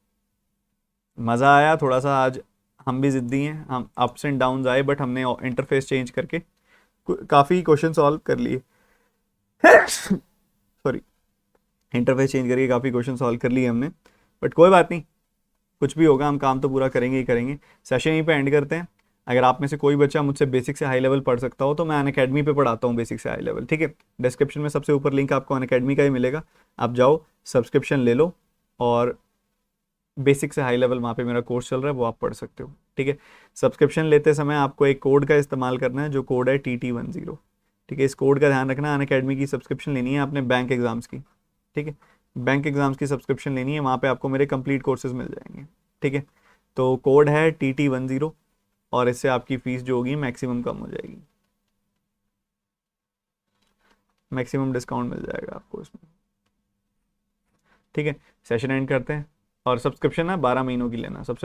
Speaker 1: मज़ा आया थोड़ा सा आज, हम भी ज़िद्दी हैं, हम अप्स एंड डाउन्स आए बट हमने इंटरफेस चेंज करके काफ़ी क्वेश्चन सॉल्व कर लिए। सॉरी, इंटरफेस चेंज करके काफ़ी क्वेश्चन सॉल्व कर लिए हमने, बट कोई बात नहीं, कुछ भी होगा हम काम तो पूरा करेंगे ही करेंगे। सेशन यहीं पे एंड करते हैं। अगर आप में से कोई बच्चा मुझसे बेसिक से हाई लेवल पढ़ सकता हो तो मैं अनअकैडमी पे पढ़ाता हूँ बेसिक से हाई लेवल। ठीक है, डिस्क्रिप्शन में सबसे ऊपर लिंक आपको अनअकैडमी का ही मिलेगा, आप जाओ सब्सक्रिप्शन ले लो और बेसिक से हाई लेवल वहाँ पे मेरा कोर्स चल रहा है, वो आप पढ़ सकते हो। ठीक है, सब्सक्रिप्शन लेते समय आपको एक कोड का इस्तेमाल करना है, जो कोड है TT10। ठीक है, इस कोड का ध्यान रखना। अनअकैडमी की सब्सक्रिप्शन लेनी है आपने बैंक एग्जाम्स की। ठीक है, बैंक एग्जाम्स की सब्सक्रिप्शन लेनी है, वहाँ पे आपको मेरे कंप्लीट कोर्सेज मिल जाएंगे। ठीक है, तो कोड है TT10 और इससे आपकी फ़ीस जो होगी मैक्सिमम कम हो जाएगी, मैक्सिमम डिस्काउंट मिल जाएगा आपको इसमें। ठीक है, सेशन एंड करते हैं, और सब्सक्रिप्शन है 12 महीनों की लेना सबसे